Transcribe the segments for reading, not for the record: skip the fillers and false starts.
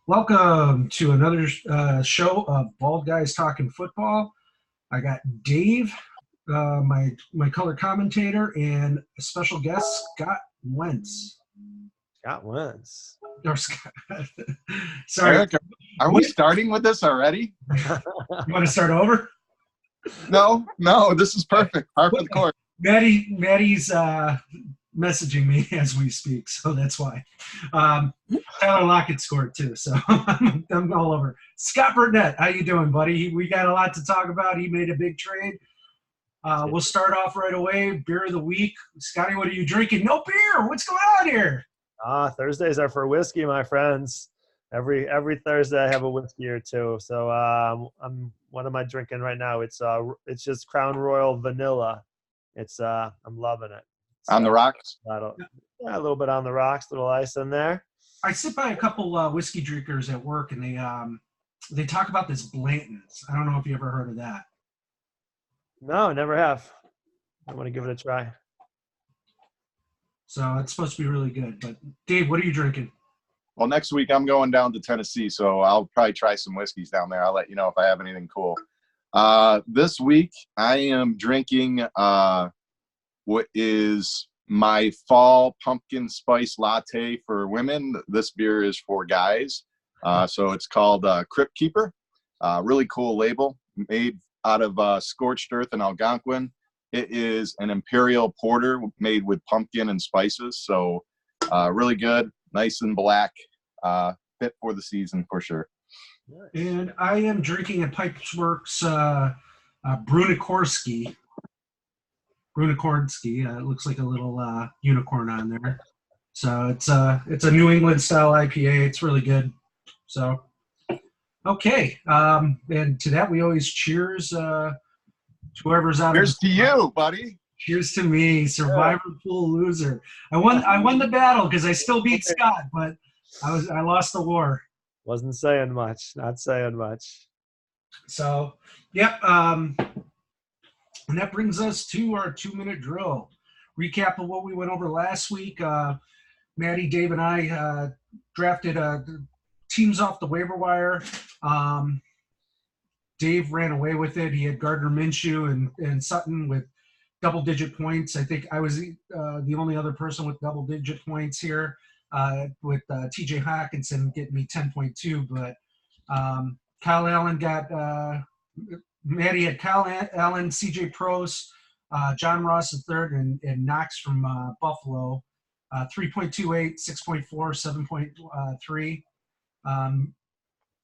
Welcome to another show of Bald Guys Talking Football. I got Dave, my color commentator, and a special guest, Scott Wentz. Got Wenz. Or Scott, sorry. Eric, are we starting with this already? You want to start over? No, this is perfect. Par for the course. Maddie's messaging me as we speak, so that's why. Tyler Lockett scored too, so I'm all over. Scott Burtnette, how you doing, buddy? We got a lot to talk about. He made a big trade. We'll start off right away. Beer of the week. Scotty, what are you drinking? No beer. What's going on here? Thursdays are for whiskey, my friends. Every Thursday I have a whiskey or two. So what am I drinking right now? It's just Crown Royal Vanilla. I'm loving it. So, On the rocks? a little bit on the rocks, little ice in there. I sit by a couple whiskey drinkers at work, and they talk about this Blanton's. I don't know if you ever heard of that. No, never have. I want to give it a try. So it's supposed to be really good. But Dave, what are you drinking? Well, next week I'm going down to Tennessee, so I'll probably try some whiskeys down there. I'll let you know if I have anything cool. This week I am drinking what is my fall pumpkin spice latte for women. This beer is for guys. So it's called Crypt Keeper. Really cool label, made out of scorched earth and Algonquin. It is an imperial porter made with pumpkin and spices. So really good, nice and black, fit for the season for sure. And I am drinking a Pipes Works Brunicorski. It looks like a little unicorn on there. So it's a New England style IPA. It's really good. So okay, and to that we always cheers to whoever's out. Cheers to you, buddy. Cheers to me, survivor pool loser. I won the battle because I still beat Scott, but I lost the war. Wasn't saying much. Not saying much. So yep. And that brings us to our 2-minute drill. Recap of what we went over last week. Maddie, Dave, and I drafted teams off the waiver wire. Dave ran away with it. He had Gardner Minshew and Sutton with double-digit points. I think I was the only other person with double-digit points here, with T.J. Hawkinson getting me 10.2. But Kyle Allen got Maddie had Kyle Allen, C.J. Prost, John Ross III, and Knox from Buffalo, 3.28, 6.4, 7.3.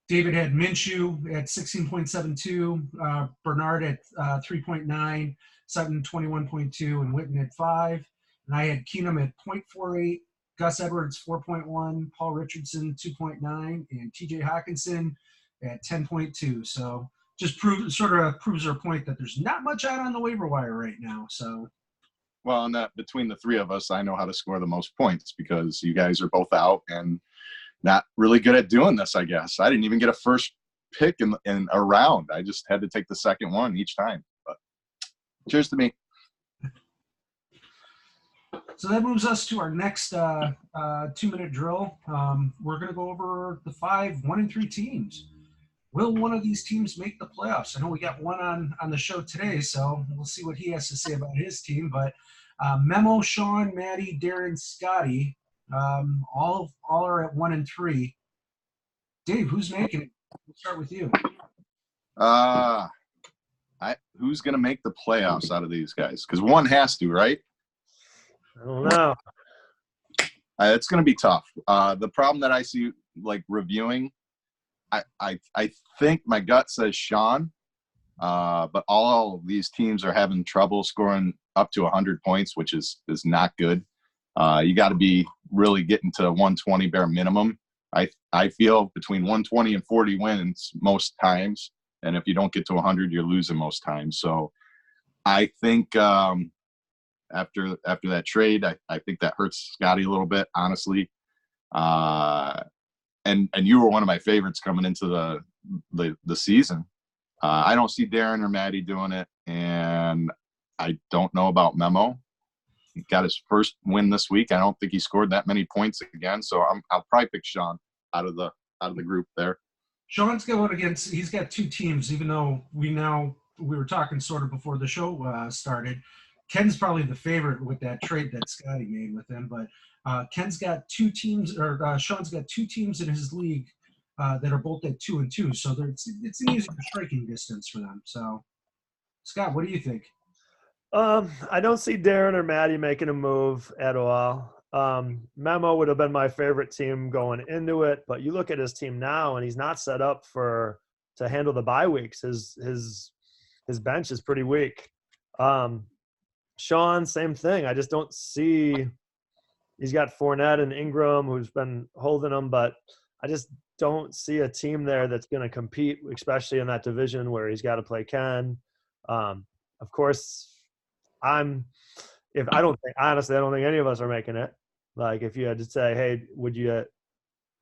David had Minshew at 16.72, Bernard at 3.9, Sutton 21.2, and Witten at 5. And I had Keenum at 0.48, Gus Edwards 4.1, Paul Richardson 2.9, and T.J. Hawkinson at 10.2. So just proves our point that there's not much out on the waiver wire right now. So, well, and that between the three of us, I know how to score the most points because you guys are both out and not really good at doing this, I guess. I didn't even get a first pick in a round. I just had to take the second one each time. But cheers to me. So that moves us to our next 2-minute drill. We're going to go over the 5 1 and 3 teams. Will one of these teams make the playoffs? I know we got one on the show today, so we'll see what he has to say about his team. But Memo, Sean, Maddie, Darren, Scotty, all are at 1 and 3. Dave, who's making it? We'll start with you. Who's going to make the playoffs out of these guys? Because one has to, right? I don't know. It's going to be tough. The problem that I see, like reviewing, I think my gut says Sean, but all of these teams are having trouble scoring up to 100 points, which is not good. You got to be really getting to 120 bare minimum. I feel between 120 and 40 wins most times, and if you don't get to 100, you're losing most times. So I think after that trade, I think that hurts Scotty a little bit, honestly. And you were one of my favorites coming into the season. I don't see Darren or Maddie doing it, and I don't know about Memo. He got his first win this week. I don't think he scored that many points again, so I'll probably pick Sean out of the out of the group there. Sean's going against. He's got two teams. Even though we were talking sort of before the show started. Ken's probably the favorite with that trade that Scotty made with him, but Ken's got two teams, or Sean's got two teams in his league that are both at 2-2. So it's an easier striking distance for them. So, Scott, what do you think? I don't see Darren or Maddie making a move at all. Memo would have been my favorite team going into it, but you look at his team now, and he's not set up to handle the bye weeks. His bench is pretty weak. Sean, same thing. I just don't see. He's got Fournette and Ingram, who's been holding them, but I just don't see a team there that's going to compete, especially in that division where he's got to play Ken. Of course, honestly, I don't think any of us are making it. Like, if you had to say, hey,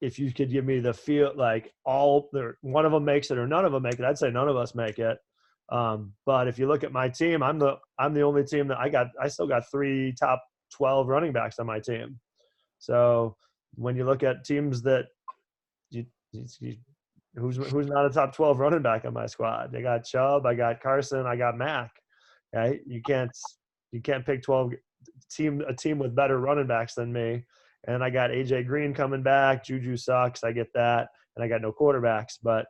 if you could give me the feel, like one of them makes it or none of them make it, I'd say none of us make it. But if you look at my team, I'm the only team that I still got 3 top 12 running backs on my team. So when you look at teams that who's not a top 12 running back on my squad, I got Chubb, I got Carson, I got Mack. Okay, you can't pick a team with better running backs than me. And I got AJ Green coming back. Juju sucks. I get that, and I got no quarterbacks. But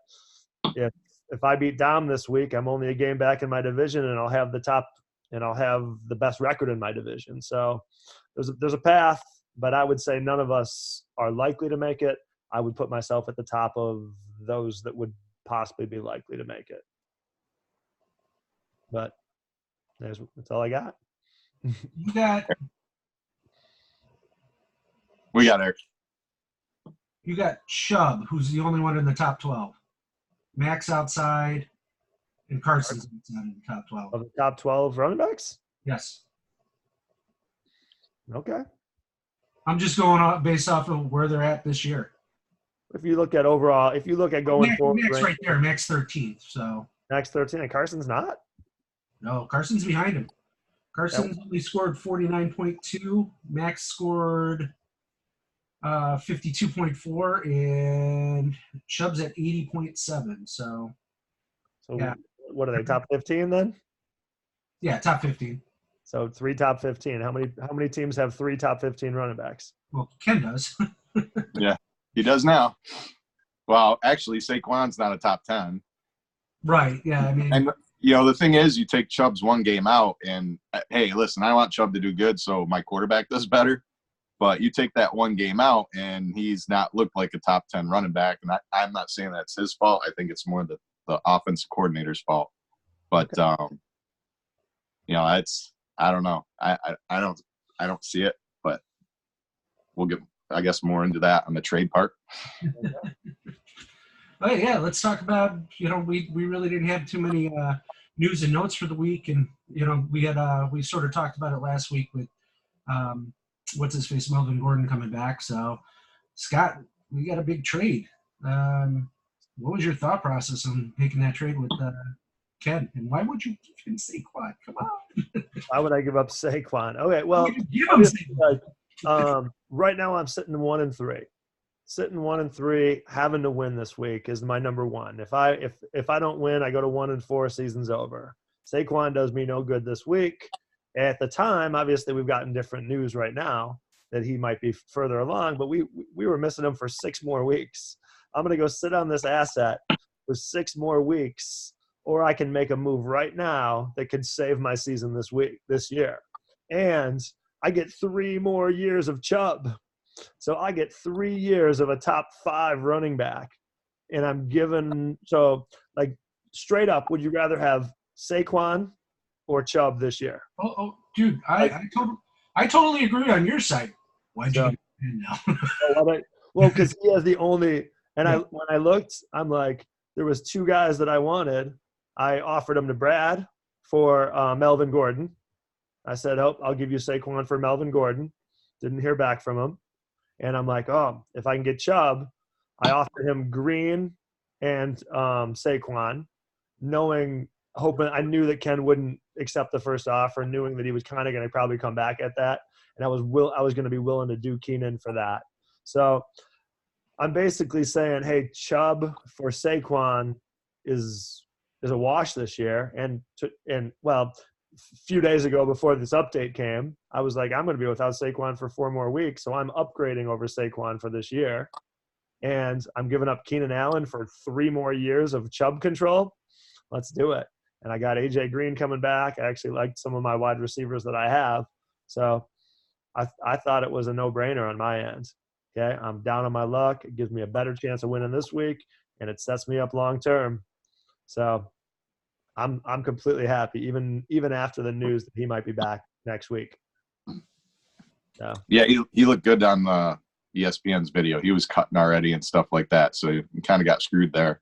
if I beat Dom this week, I'm only a game back in my division, and I'll have the best record in my division. So there's a path, but I would say none of us are likely to make it. I would put myself at the top of those that would possibly be likely to make it. But that's all I got. We got Eric. You got Chubb, who's the only one in the top 12. Max outside, and Carson's outside in the top 12. Of the top 12 running backs? Yes. Okay. I'm just going based off of where they're at this year. If you look at going forward. Max right there, Max 13th. So Max 13, and Carson's not? No, Carson's behind him. Carson's only scored 49.2. Max scored 52.4, and Chubb's at 80.7. So yeah. What are they, top 15 then? Yeah, top 15. So 3 top 15. How many teams have 3 top 15 running backs? Well, Ken does. Yeah, he does now. Well, actually, Saquon's not a top 10. Right. Yeah. I mean, and the thing is, you take Chubb's one game out, and hey, listen, I want Chubb to do good, so my quarterback does better. But you take that one game out, and he's not looked like a top 10 running back. And I'm not saying that's his fault. I think it's more the offensive coordinator's fault. But it's, I don't know. I don't see it. But we'll get, I guess, more into that on the trade part. Oh yeah, let's talk about. We really didn't have too many news and notes for the week, and we sort of talked about it last week with what's his face, Melvin Gordon coming back. So, Scott, we got a big trade. What was your thought process on making that trade with Ken? And why would you give him Saquon? Come on. Why would I give up Saquon? Okay, well, give him Saquon. Right now I'm sitting 1-3. Sitting 1-3, having to win this week is my number one. If I don't win, I go to 1-4. Season's over. Saquon does me no good this week. At the time, obviously, we've gotten different news right now that he might be further along, but we were missing him for 6 more weeks. I'm going to go sit on this asset for 6 more weeks, or I can make a move right now that could save my season this year. And I get 3 more years of Chubb. So I get 3 years of a top 5 running back. And I'm given – so, like, straight up, would you rather have Saquon or Chubb this year? Oh, dude, I totally agree on your side. Why'd you do that now? Well, because he has the only – and when I looked, I'm like, there was 2 guys that I wanted. I offered them to Brad for Melvin Gordon. I said, I'll give you Saquon for Melvin Gordon. Didn't hear back from him. And I'm like, if I can get Chubb, I offered him Green and Saquon, hoping I knew that Ken wouldn't accept the first offer, knowing that he was kind of going to probably come back at that. And I was going to be willing to do Keenan for that. So I'm basically saying, hey, Chubb for Saquon is a wash this year. And well, a few days ago before this update came, I was like, I'm going to be without Saquon for 4 more weeks, so I'm upgrading over Saquon for this year. And I'm giving up Keenan Allen for 3 more years of Chubb control. Let's do it. And I got AJ Green coming back. I actually liked some of my wide receivers that I have. So I thought it was a no-brainer on my end. Okay, I'm down on my luck. It gives me a better chance of winning this week, and it sets me up long term. So I'm completely happy, even after the news that he might be back next week. So. Yeah, he looked good on ESPN's video. He was cutting already and stuff like that, so he kind of got screwed there.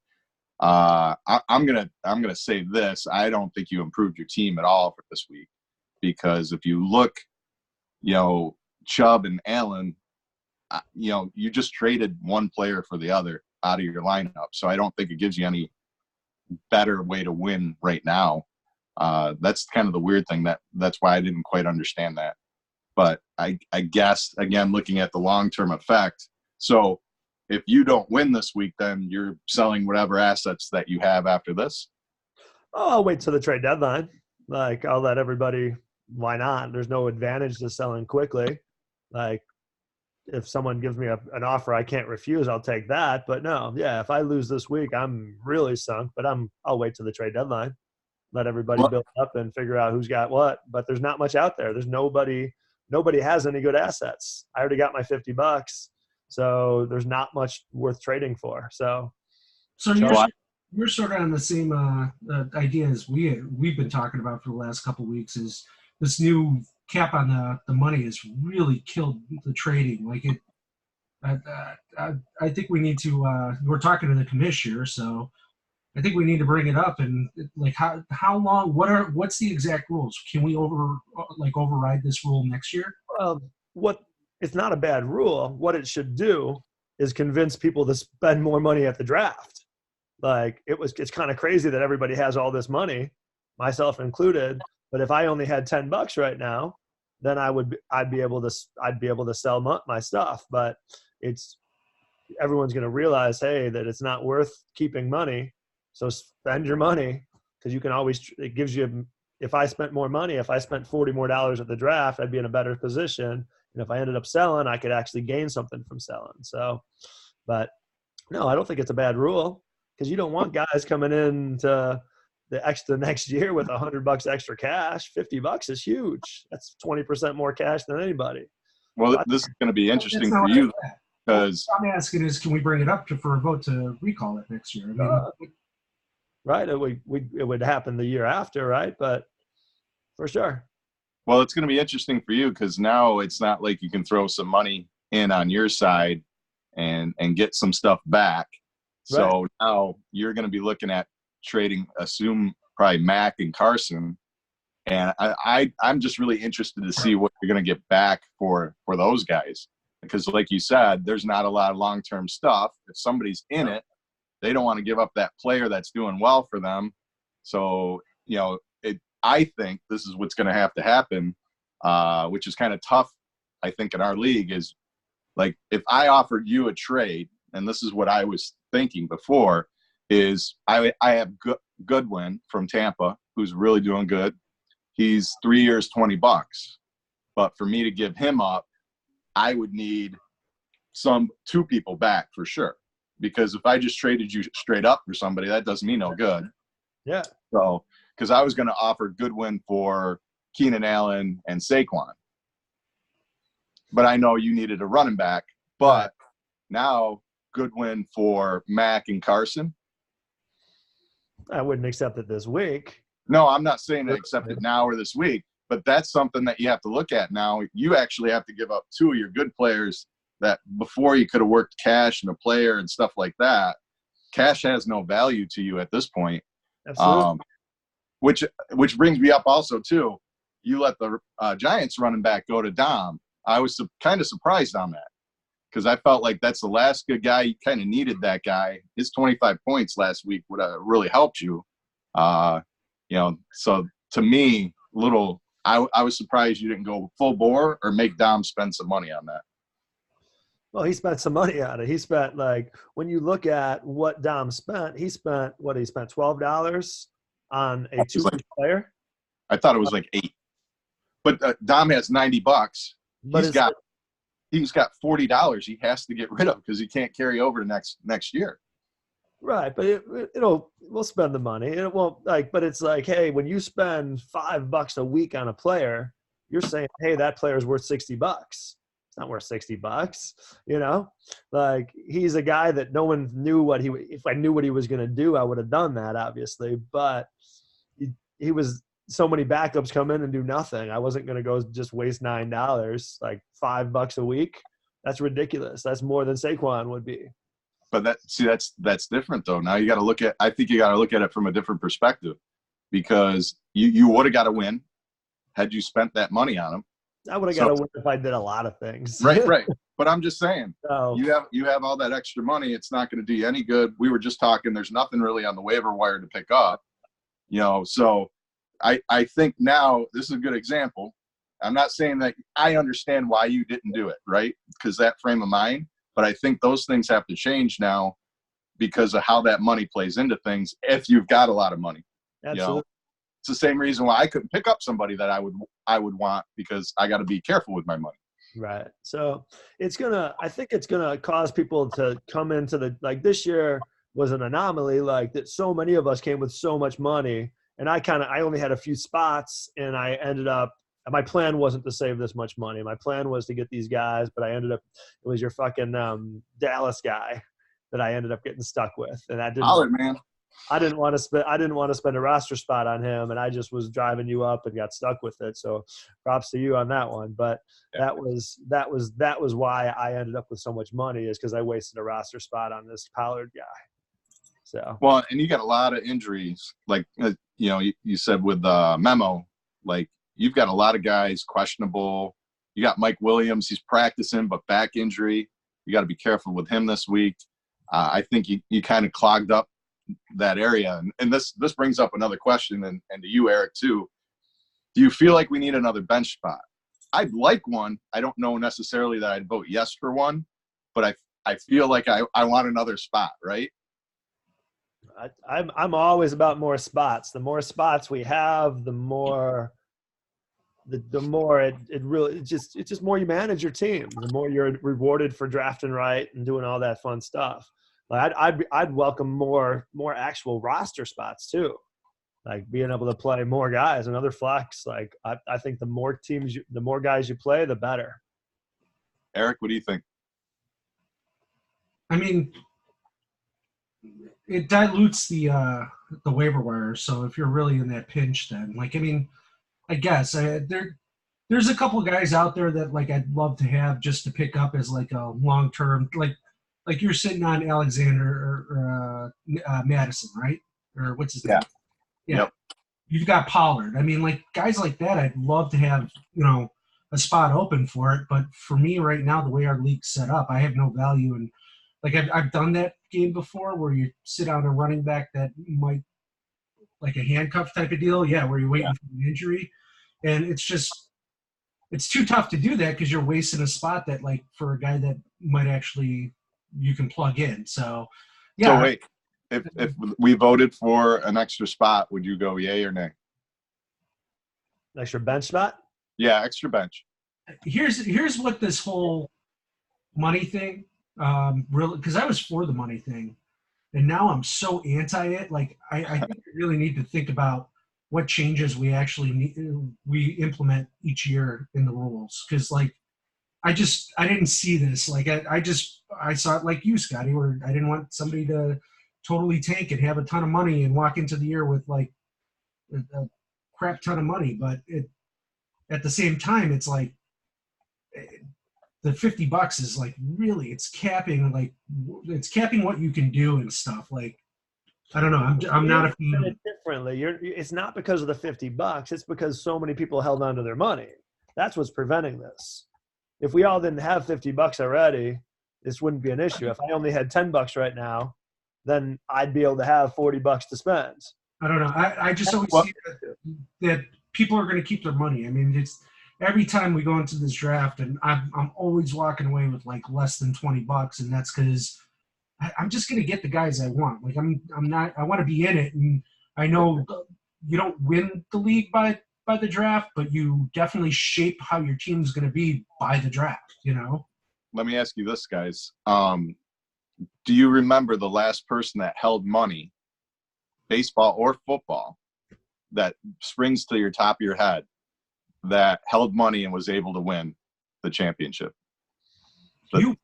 I'm gonna say this: I don't think you improved your team at all for this week, because if you look, Chubb and Allen, you just traded one player for the other out of your lineup. So I don't think it gives you any better way to win right now. That's kind of the weird thing. That's why I didn't quite understand that. But I guess, again, looking at the long-term effect. So if you don't win this week, then you're selling whatever assets that you have after this. Oh, I'll wait till the trade deadline. Like, I'll let everybody – why not? There's no advantage to selling quickly. Like, if someone gives me an offer I can't refuse, I'll take that. But no, yeah, if I lose this week, I'm really sunk. But I'll wait till the trade deadline, let everybody build up and figure out who's got what. But there's not much out there. There's nobody has any good assets. I already got my $50, so there's not much worth trading for. So you're sort of on the same idea as we've been talking about for the last couple of weeks. Is this new cap on the money has really killed the trading. Like I think we need to. We're talking to the commissioner, so I think we need to bring it up. And like how long? What's the exact rules? Can we override this rule next year? It's not a bad rule. What it should do is convince people to spend more money at the draft. Like it's kind of crazy that everybody has all this money, myself included. But if I only had $10 right now, then I'd be able to sell my stuff. But everyone's going to realize, hey, that it's not worth keeping money. So spend your money, because you can always. It gives you. If I spent more money, if I spent $40 more at the draft, I'd be in a better position. And if I ended up selling, I could actually gain something from selling. So, but no, I don't think it's a bad rule, because you don't want guys coming in to the next year with $100 extra cash. $50 is huge. That's 20% more cash than anybody. Well, this is going to be interesting for you, because what I'm asking is, can we bring it up for a vote to recall it next year? I mean, right. It would happen the year after, right? But for sure. Well, it's going to be interesting for you, because now it's not like you can throw some money in on your side and get some stuff back. Right. So now you're going to be looking at trading, assume probably Mack and Carson. And I'm just really interested to see what you're going to get back for those guys. Because like you said, there's not a lot of long-term stuff. If somebody's in it, they don't want to give up that player that's doing well for them. So, I think this is what's going to have to happen, which is kind of tough, I think, in our league, is like if I offered you a trade, and this is what I was thinking before, is I have Goodwin from Tampa, who's really doing good. He's 3 years, $20. But for me to give him up, I would need 2 people back for sure. Because if I just traded you straight up for somebody, that does me no good. Yeah. So, because I was going to offer Goodwin for Keenan Allen and Saquon. But I know you needed a running back. But now Goodwin for Mack and Carson. I wouldn't accept it this week. No, I'm not saying to accept it now or this week, but that's something that you have to look at now. You actually have to give up 2 of your good players that before you could have worked cash and a player and stuff like that. Cash has no value to you at this point. Absolutely. Which brings me up also too. You let the Giants running back go to Dom. I was kind of surprised on that, because I felt like that's the last good guy. You kind of needed that guy. His 25 points last week would have really helped you. So to me, I was surprised you didn't go full bore or make Dom spend some money on that. Well, he spent some money on it. He spent, like, when you look at what Dom spent, he spent $12 on a It was two-inch player. I thought it was like 8. But Dom has $90. But He's got $40 he has to get rid of because he can't carry over to next year. right, but we'll spend the money. It won't, like, but it's like, hey, when you spend $5 a week on a player, you're saying, hey, that player's worth $60. It's not worth $60, you know? Like, he's a guy that no one knew if I knew what he was going to do, I would have done that, obviously. But he was so many backups come in and do nothing. I wasn't going to go just waste $9, like $5 a week. That's ridiculous. That's more than Saquon would be. But that's different though. Now I think you got to look at it from a different perspective, because you would have got to win had you spent that money on him. I would have got to win if I did a lot of things. Right. But I'm just saying, so, you have all that extra money. It's not going to do you any good. We were just talking. There's nothing really on the waiver wire to pick up, So I think now this is a good example. I'm not saying that I understand why you didn't do it, right? Because that frame of mind. But I think those things have to change now because of how that money plays into things. If you've got a lot of money, absolutely. It's the same reason why I couldn't pick up somebody that I would want, because I got to be careful with my money. Right. So I think it's gonna cause people to come into like, this year was an anomaly, like that so many of us came with so much money, and I only had a few spots, and I ended up, my plan wasn't to save this much money. My plan was to get these guys, but it was your fucking Dallas guy that I ended up getting stuck with, and that didn't. Man. I didn't want to spend a roster spot on him, and I just was driving you up and got stuck with it. So props to you on that one. But yeah, that was why I ended up with so much money, is because I wasted a roster spot on this Pollard guy. So well, and you got a lot of injuries, like you said with Memo, like. You've got a lot of guys questionable. You got Mike Williams. He's practicing, but back injury. You got to be careful with him this week. I think you kind of clogged up that area. And this brings up another question, and to you, Eric, too. Do you feel like we need another bench spot? I'd like one. I don't know necessarily that I'd vote yes for one, but I feel like I want another spot, right? I'm always about more spots. The more spots we have, the more – the more it's just more you manage your team, the more you're rewarded for drafting right and doing all that fun stuff. Like I'd welcome more actual roster spots too, like being able to play more guys, another flex. Like I think the more guys you play, the better. Eric, what do you think? I mean, it dilutes the waiver wire. So if you're really in that pinch, then I guess there's a couple of guys out there that like I'd love to have just to pick up as like a long term, like you're sitting on Alexander or Madison, right? Or what's his name? Yeah. Yep. You've got Pollard. I mean, like guys like that, I'd love to have a spot open for it. But for me right now, the way our league's set up, I have no value in. Like I've done that game before where you sit on a running back that might. Like a handcuff type of deal, where you're waiting for an injury. And it's too tough to do that because you're wasting a spot that, like, for a guy that might actually you can plug in. So, yeah. So, wait, if we voted for an extra spot, would you go yay or nay? Extra bench spot? Yeah, extra bench. Here's what this whole money thing, really, because I was for the money thing. And now I'm so anti it. Like I think we really need to think about what changes we actually we implement each year in the rules. Because like I didn't see this. Like I saw it like you, Scotty, where I didn't want somebody to totally tank and have a ton of money and walk into the year with like a crap ton of money. But at the same time, it's like the $50 is like really it's capping what you can do and stuff. Like I don't know. I'm not a fan. Differently. It's not because of the $50. It's because so many people held on to their money. That's what's preventing this. If we all didn't have $50 already, this wouldn't be an issue. If I only had $10 right now, then I'd be able to have $40 to spend. I don't know. I just always see that people are going to keep their money. I mean, every time we go into this draft, and I'm always walking away with like less than $20, and that's because I'm just gonna get the guys I want. Like I'm not. I want to be in it, and I know you don't win the league by the draft, but you definitely shape how your team's gonna be by the draft. You know. Let me ask you this, guys. Do you remember the last person that held money, baseball or football, that springs to your top of your head, that held money and was able to win the championship? You.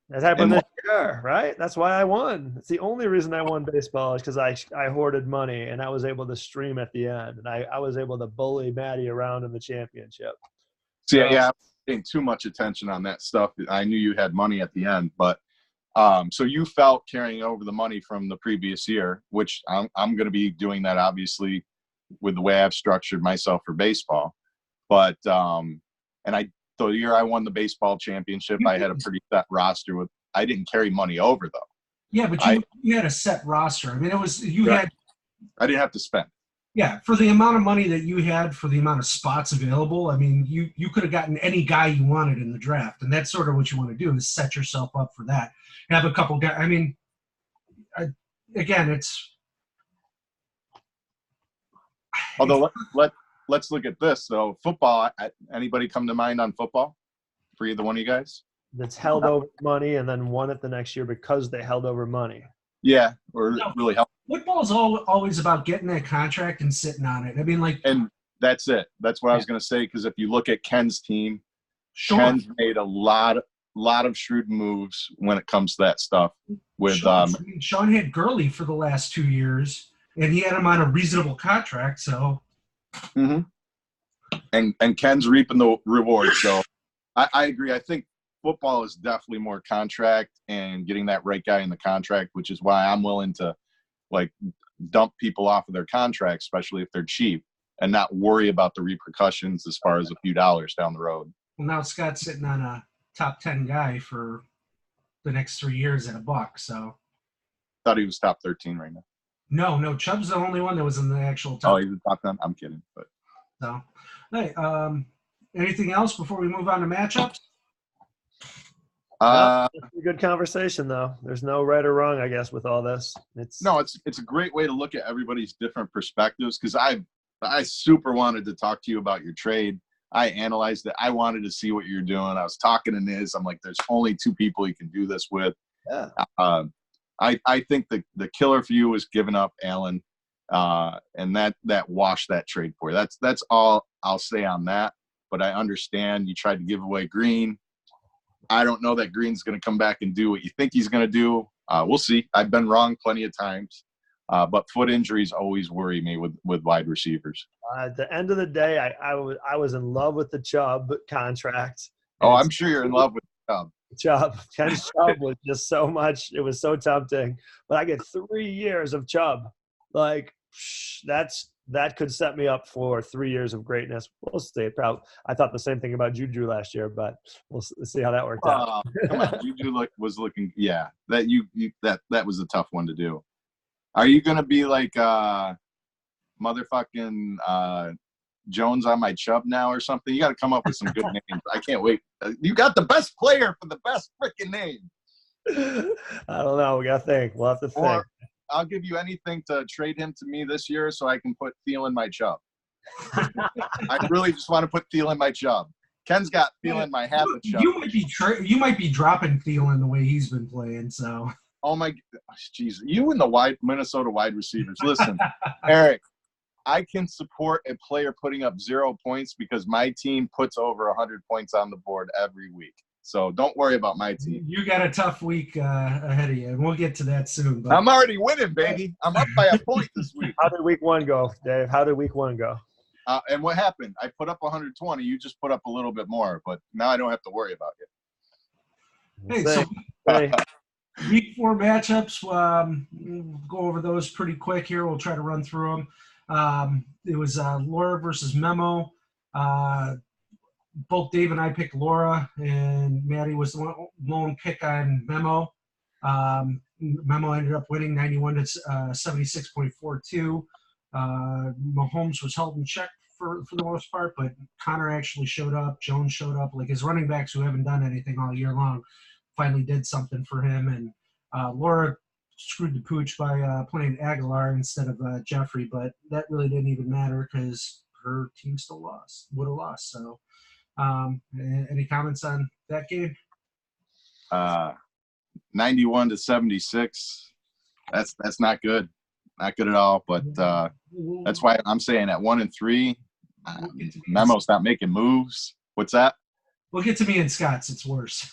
That happened this year, right? That's why I won. It's the only reason I won baseball is because I hoarded money and I was able to stream at the end, and I was able to bully Maddie around in the championship. See, yeah, I'm paying too much attention on that stuff. I knew you had money at the end, but so you felt carrying over the money from the previous year, which I'm going to be doing that obviously with the way I've structured myself for baseball. But the year I won the baseball championship, I had a pretty set roster with. I didn't carry money over though. Yeah, but you had a set roster. I mean, it was I didn't have to spend. Yeah, for the amount of money that you had, for the amount of spots available, I mean, you could have gotten any guy you wanted in the draft, and that's sort of what you want to do is set yourself up for that. Have a couple guys. I mean, again, it's. Although let's look at this though. Football. Anybody come to mind on football for either one of you guys? That's held over money and then won it the next year because they held over money. Yeah, or really help. Football is always about getting that contract and sitting on it. I mean, like, and that's it. That's what I was going to say. Because if you look at Ken's team, Sean, Ken's made a lot of shrewd moves when it comes to that stuff. With Sean had Gurley for the last 2 years, and he had him on a reasonable contract. So, and Ken's reaping the rewards. So, I agree. I think football is definitely more contract and getting that right guy in the contract, which is why I'm willing to like dump people off of their contracts, especially if they're cheap, and not worry about the repercussions as far as a few dollars down the road. Well, now Scott's sitting on a top 10 guy for the next 3 years at $1. So Thought he was top 13 right now. No, Chubb's the only one that was in the actual top. Oh, he's the top 10? I'm kidding. But so, hey, anything else before we move on to matchups? It's a good conversation, though. There's no right or wrong, I guess, with all this. It's a great way to look at everybody's different perspectives, because I super wanted to talk to you about your trade. I analyzed it. I wanted to see what you're doing. I was talking to Niz. I'm like, there's only 2 people you can do this with. Yeah. I think the killer for you was giving up Allen, and that washed that trade for you. That's all I'll say on that. But I understand you tried to give away Green. I don't know that Green's going to come back and do what you think he's going to do. We'll see. I've been wrong plenty of times, but foot injuries always worry me with wide receivers. At the end of the day, I was in love with the Chubb contract. Oh, I'm sure you're in love with Chubb. Ken Chubb was just so much. It was so tempting. But I get 3 years of Chubb. Like, that could set me up for 3 years of greatness. We'll see. I thought the same thing about Juju last year, but we'll see how that worked out. Come on, Juju was looking. Yeah, that was a tough one to do. Are you gonna be like motherfucking Jones on my Chubb now or something? You got to come up with some good names. I can't wait. You got the best player for the best freaking name. I don't know. We got to think. We'll have to think. Or I'll give you anything to trade him to me this year so I can put Thielen my Chubb. I really just want to put Thielen my Chubb. Ken's got Thielen my half a Chubb. You might be dropping Thielen the way he's been playing. So. Oh my, jeez! You and the Minnesota wide receivers. Listen, Eric, I can support a player putting up 0 points because my team puts over 100 points on the board every week. So don't worry about my team. You got a tough week ahead of you, and we'll get to that soon. But I'm already winning, baby. I'm up by a point this week. How did week 1 go, Dave? How did week 1 go? And what happened? I put up 120. You just put up a little bit more, but now I don't have to worry about it. Hey, so week 4 matchups. We'll go over those pretty quick here. We'll try to run through them. It was Laura versus Memo. Both Dave and I picked Laura, and Maddie was the lone pick on Memo. Memo ended up winning 91 to 76.42. Mahomes was held in check for the most part, but Connor actually showed up. Jones showed up. Like his running backs who haven't done anything all year long finally did something for him. And Laura screwed the pooch by playing Aguilar instead of Jeffrey, but that really didn't even matter because her team still would have lost. So any comments on that game? 91-76. That's not good. Not good at all. But that's why I'm saying at 1-3, Memo's not making moves. What's that? We'll get to me and Scott's. It's worse.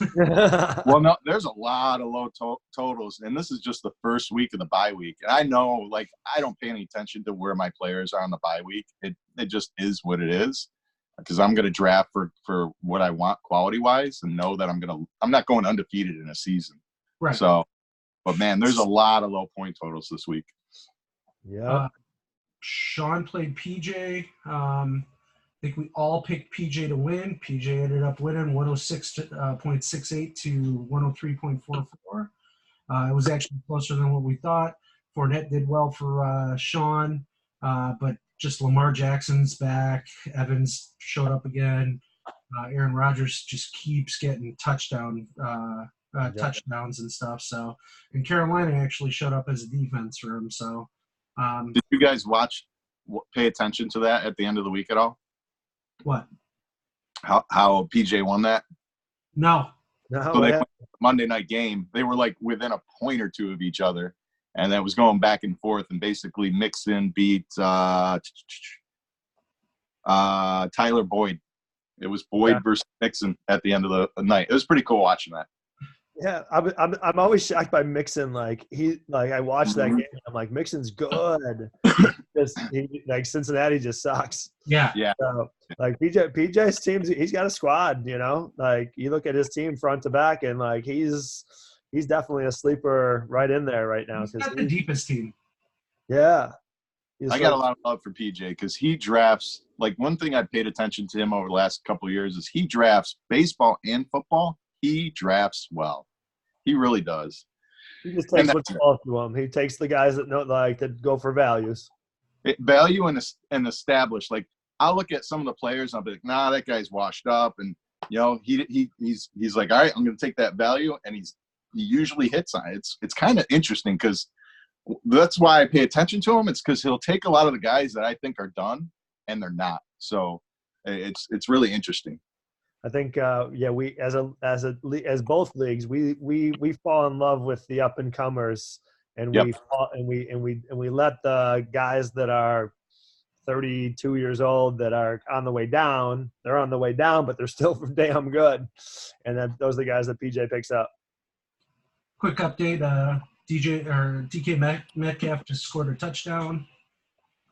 Well, no, there's a lot of low totals, and this is just the first week of the bye week. And I know, like, I don't pay any attention to where my players are on the bye week. It just is what it is, because I'm going to draft for what I want quality-wise and know that I'm not going undefeated in a season. Right. So, but, man, there's a lot of low point totals this week. Yeah. Sean played PJ. I think we all picked PJ to win. PJ ended up winning 106.68 to 103.44. It was actually closer than what we thought. Burtnette did well for Sean, but just Lamar Jackson's back. Evans showed up again. Aaron Rodgers just keeps getting touchdowns and stuff. So, and Carolina actually showed up as a defense for him. So, did you guys pay attention to that at the end of the week at all? What? How PJ won that? No. So they went to the Monday night game. They were like within a point or two of each other, and that was going back and forth. And basically, Mixon beat Tyler Boyd. It was Boyd versus Mixon at the end of the night. It was pretty cool watching that. Yeah, I'm always shocked by Mixon. Like I watched that game. I'm like, Mixon's good. Like Cincinnati just sucks. Yeah. So, like PJ's team, he's got a squad. You know, like you look at his team front to back, and like he's definitely a sleeper right in there right now. He's got the deepest team. Yeah. I got a lot of love for PJ because he drafts. Like one thing I paid attention to him over the last couple of years is he drafts baseball and football. He drafts well. He really does. He just takes what's close to him. He takes the guys that that go for values. Value and established. Like I'll look at some of the players and I'll be like, nah, that guy's washed up, and you know he's like, all right, I'm going to take that value, and he usually hits on it. It's kind of interesting because that's why I pay attention to him. It's because he'll take a lot of the guys that I think are done and they're not. So it's really interesting. I think, we as both leagues, we fall in love with the up and comers, and we let the guys that are 32 years old that are on the way down. They're on the way down, but they're still damn good, and then those are the guys that PJ picks up. Quick update: DK Metcalf just scored a touchdown.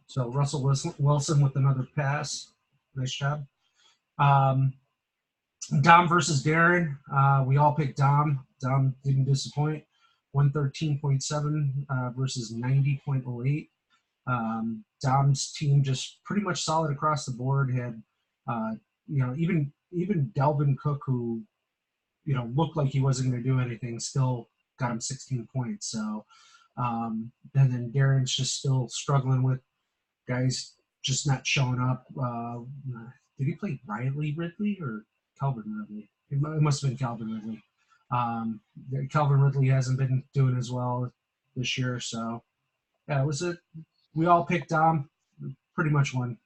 So Russell Wilson with another pass. Nice job. Dom versus Darren. We all picked Dom. Dom didn't disappoint. 113.7 versus 90.08. Dom's team just pretty much solid across the board. Had even Delvin Cook, who looked like he wasn't going to do anything, still got him 16 points. So and then Darren's just still struggling with guys just not showing up. Did he play Ridley or Calvin Ridley? It must have been Calvin Ridley. Calvin Ridley hasn't been doing as well this year, so yeah, we all picked Dom, pretty much won.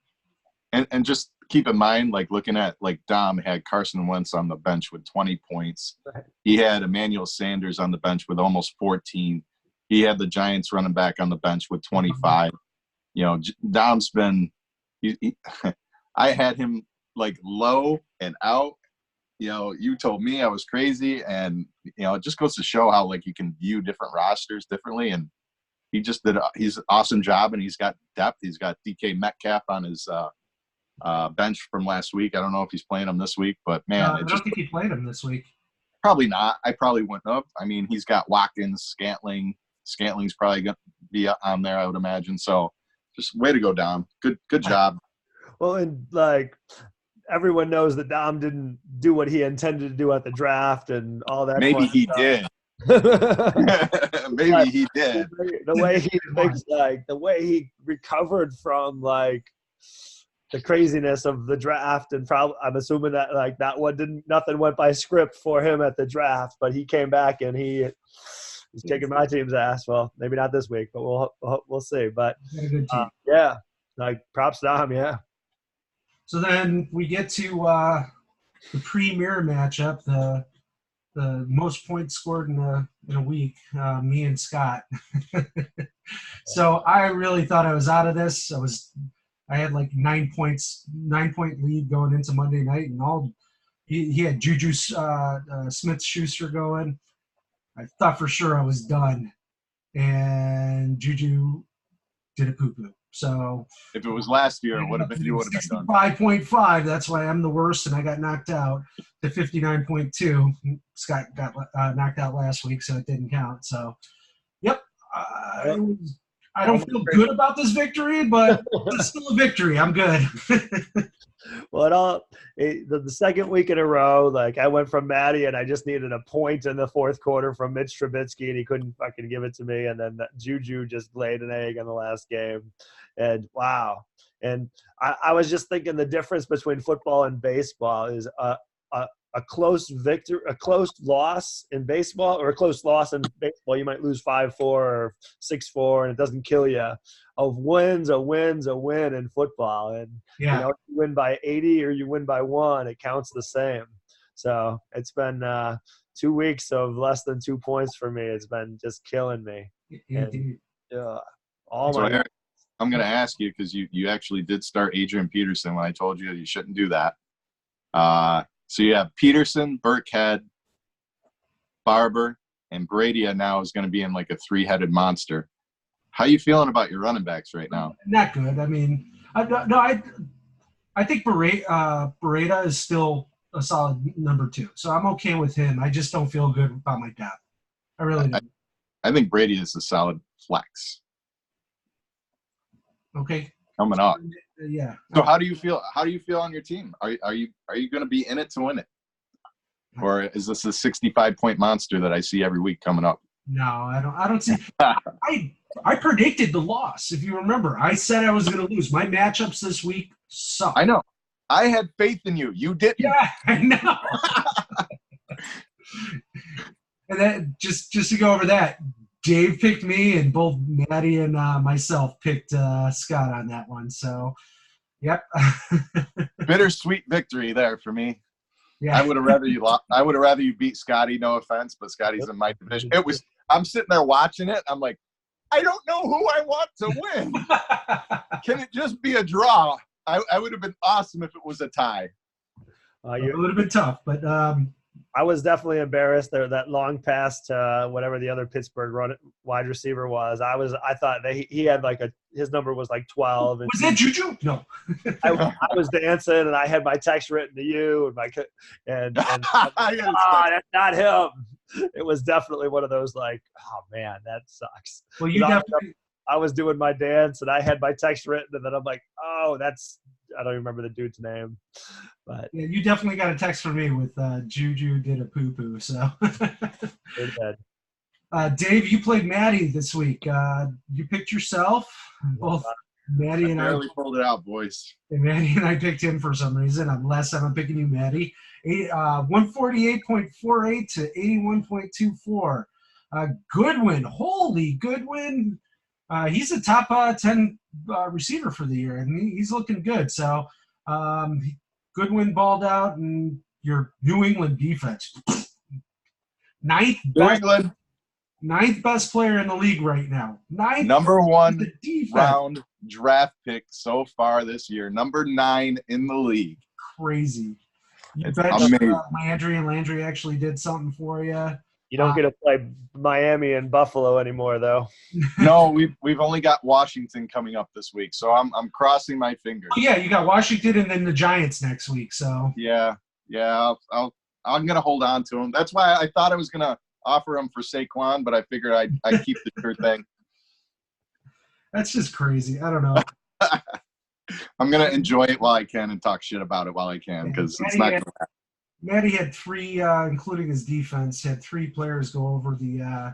And just keep in mind, like looking at like Dom had Carson Wentz on the bench with 20 points. He had Emmanuel Sanders on the bench with almost 14. He had the Giants running back on the bench with 25. Dom's been. I had him like low and out. You told me I was crazy, and it just goes to show how like you can view different rosters differently. And he just did he's an awesome job, and he's got depth. He's got DK Metcalf on his bench from last week. I don't know if he's playing him this week, but man, I don't think he played him this week. Probably not. I probably wouldn't have. I mean, he's got Watkins, Scantling. Scantling's probably going to be on there, I would imagine. So, just way to go, Dom. Good job. Well, and like everyone knows that Dom didn't do what he intended to do at the draft and all that. Maybe he did. Maybe he did. The way he recovered from like the craziness of the draft, and probably I'm assuming that like that one nothing went by script for him at the draft, but he came back and he's kicking my team's ass. Well, maybe not this week, but we'll see. But Got a good team. yeah, like props to him. Yeah. So then we get to the premier matchup, the most points scored in a week, me and Scott. So I really thought I was out of this. I had like 9-point lead going into Monday night, and he had Juju Smith-Schuster going. I thought for sure I was done, and Juju did a poo-poo. So if it was last year, you would have been done. 65.5. That's why I'm the worst, and I got knocked out to 59.2. Scott got knocked out last week, so it didn't count. So, yep. I don't feel good about this victory, but it's still a victory. I'm good. Well, the second week in a row, like I went from Maddie and I just needed a point in the fourth quarter from Mitch Trubisky, and he couldn't fucking give it to me. And then Juju just laid an egg in the last game. And wow. And I was just thinking the difference between football and baseball is a close loss in baseball, or a close loss in baseball, you might lose 5-4 or 6-4, and it doesn't kill you. A win's a win in football, and yeah. you win by 80 or you win by 1, it counts the same. So it's been 2 weeks of less than 2 points for me. It's been just killing me. Indeed. Eric, I'm going to ask you, because you actually did start Adrian Peterson when I told you you shouldn't do that. So you have Peterson, Burtnette, Barber, and Brady now is going to be in like a 3-headed monster. How are you feeling about your running backs right now? Not good. I mean, I think Beretta is still a solid number 2. So I'm okay with him. I just don't feel good about my depth. I really don't. I think Brady is a solid flex. Okay. Coming up. Yeah. So how do you feel? How do you feel on your team? Are you going to be in it to win it, or is this a 65-point monster that I see every week coming up? No, I don't see. I predicted the loss. If you remember, I said I was going to lose. My matchups this week suck. I know. I had faith in you. You didn't. Yeah, I know. And then just to go over that, Dave picked me, and both Maddie and myself picked Scott on that one. So, yep. Bittersweet victory there for me. Yeah. I would have rather you beat Scotty. No offense, but Scotty's in my division. I'm sitting there watching it. I'm like, I don't know who I want to win. Can it just be a draw? I would have been awesome if it was a tie. It would have been tough, but I was definitely embarrassed there. That long pass to whatever the other Pittsburgh wide receiver was. I thought he had like his number was like 12. And was that Juju? No. I was dancing, and I had my text written to you, and that's not him. It was definitely one of those like, oh man, that sucks. Well, you definitely. I was doing my dance, and I had my text written, and then I'm like, oh, I don't even remember the dude's name. But yeah, you definitely got a text from me with Juju did a poo-poo. So, Dave, you played Maddie this week. You picked yourself. Both Maddie and I barely pulled it out, boys. And Maddie and I picked him for some reason. Last time I'm picking you, Maddie. 148.48 to 81.24. Goodwin, holy Goodwin. He's a top 10 receiver for the year, and he's looking good. So Goodwin balled out, and your New England defense. Ninth best player in the league right now. Number 1 round draft pick so far this year. Number 9 in the league. Crazy. It's amazing. Landry actually did something for you. You don't get to play Miami and Buffalo anymore, though. No, we've only got Washington coming up this week, so I'm crossing my fingers. Oh, yeah, you got Washington and then the Giants next week. So yeah, I'm gonna hold on to him. That's why I thought I was gonna offer him for Saquon, but I figured I'd keep the sure thing. That's just crazy. I don't know. I'm gonna enjoy it while I can and talk shit about it while I can, because it's not gonna happen. Maddie had 3, including his defense, had 3 players go over the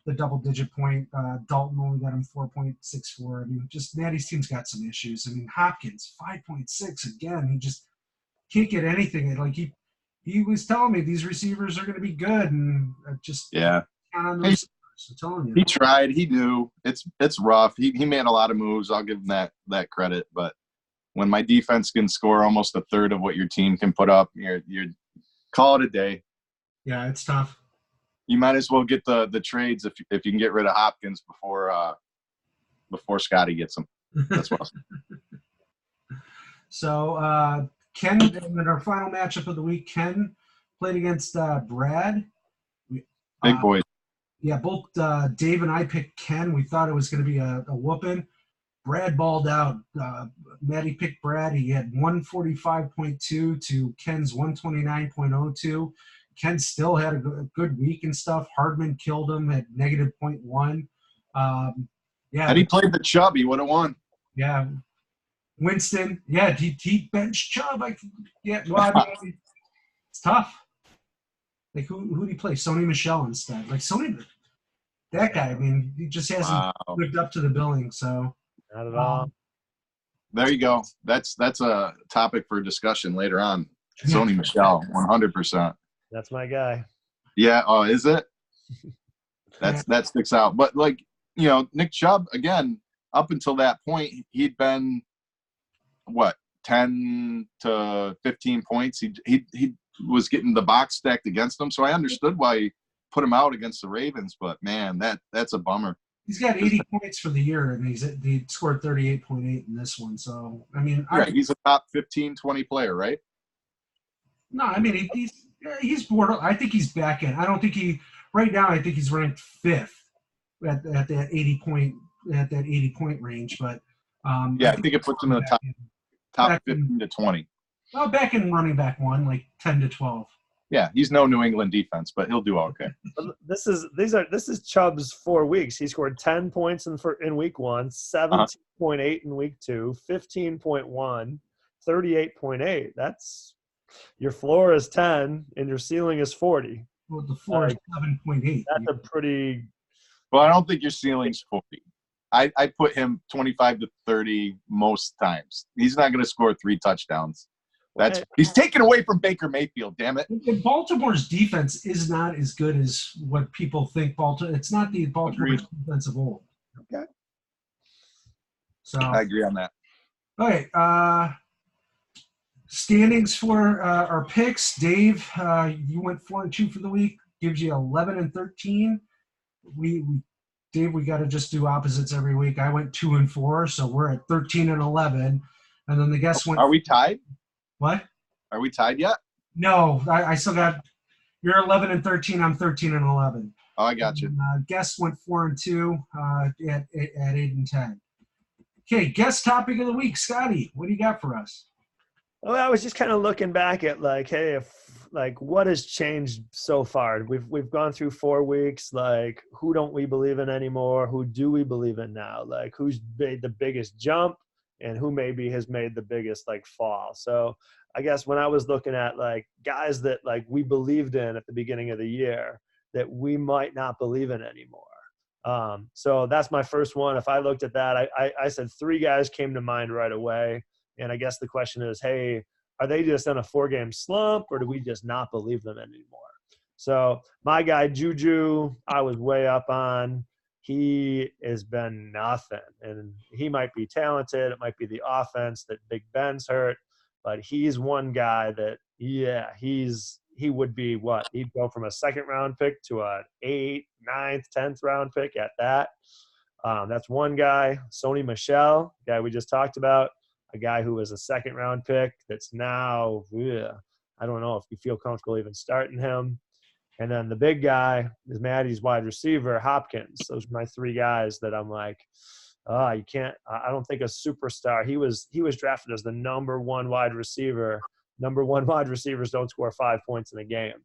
the double-digit point. Dalton only got him 4.64. I mean, just Natty's team's got some issues. I mean, Hopkins 5.6 again. He just can't get anything. Like he was telling me these receivers are going to be good, and just Yeah. count on the receivers. I'm telling you. He tried. He knew. It's rough. He made a lot of moves. I'll give him that credit. But when my defense can score almost a third of what your team can put up, you're call it a day. Yeah, it's tough. You might as well get the trades if you can get rid of Hopkins before Scotty gets him. That's what. So Ken, in our final matchup of the week, Ken played against Brad. Big boys. Yeah, both Dave and I picked Ken. We thought it was going to be a whooping. Brad balled out. Matty picked Brad. He had 145.2 to Ken's 129.02. Ken still had a good week and stuff. Hardman killed him at negative 0.1. Yeah. Had he played the Chubb, he would have won. Yeah. Winston. Yeah, he benched Chubb. Well, I mean, it's tough. Like, who did he play? Sony Michel instead. Like, Sony, that guy, I mean, he just hasn't lived up to the billing, so. Not at all. There you go. That's a topic for discussion later on. Sony Michel, 100%. That's my guy. Yeah. Oh, is it? That sticks out. But, like, you know, Nick Chubb, again, up until that point, he'd been, 10 to 15 points. He was getting the box stacked against him. So I understood why he put him out against the Ravens. But, man, that's a bummer. He's got 80 points for the year, and he scored 38.8 in this one. So, I mean. He's a top 15, 20 player, right? No, I mean, he's border. I think he's back in. I don't think right now, I think he's ranked 5th at that 80 point range. But I think it puts him in the top 15 to 20. Well, back in running back one, like 10 to 12. Yeah, he's no New England defense, but he'll do okay. This is Chubb's 4 weeks. He scored 10 points in week 1, 17.8 in week 2, 15.1, 38.8. That's your floor is 10 and your ceiling is 40. Well, the floor is 7.8. That's a pretty. Well, I don't think your ceiling's 40. I put him 25 to 30 most times. He's not going to score 3 touchdowns. He's taken away from Baker Mayfield, damn it. And Baltimore's defense is not as good as what people think. It's not the Baltimore defense of old. Okay. So I agree on that. Okay. Standings for our picks. Dave, you went 4-2 for the week. Gives you 11 and 13. Dave, we got to just do opposites every week. I went 2-4, so we're at 13 and 11. And then the guest went. Are we tied? What? Are we tied yet? No, I still got. You're 11 and 13. I'm 13 and 11. Oh, I got you. Guest went 4-2 at 8 and 10. Okay, guest topic of the week, Scotty. What do you got for us? Well, I was just kind of looking back at what has changed so far. We've gone through 4 weeks. Like, who don't we believe in anymore? Who do we believe in now? Like, who's made the biggest jump? And who maybe has made the biggest fall. So I guess when I was looking at guys that we believed in at the beginning of the year that we might not believe in anymore. So that's my first one. If I looked at that, I said 3 guys came to mind right away. And I guess the question is, hey, are they just in a 4-game slump or do we just not believe them anymore? So my guy, Juju, I was way up on. He has been nothing, and he might be talented. It might be the offense that Big Ben's hurt, but he's one guy that, he would be what? He'd go from a 2nd-round pick to an 8th, 9th, 10th round pick at that. That's one guy. Sony Michel, guy we just talked about, a guy who was a 2nd-round pick that's now, I don't know if you feel comfortable even starting him. And then the big guy is Maddie's wide receiver, Hopkins. Those are my 3 guys that I'm like, you can't – I don't think a superstar. He was drafted as the number 1 wide receiver. Number 1 wide receivers don't score 5 points in a game.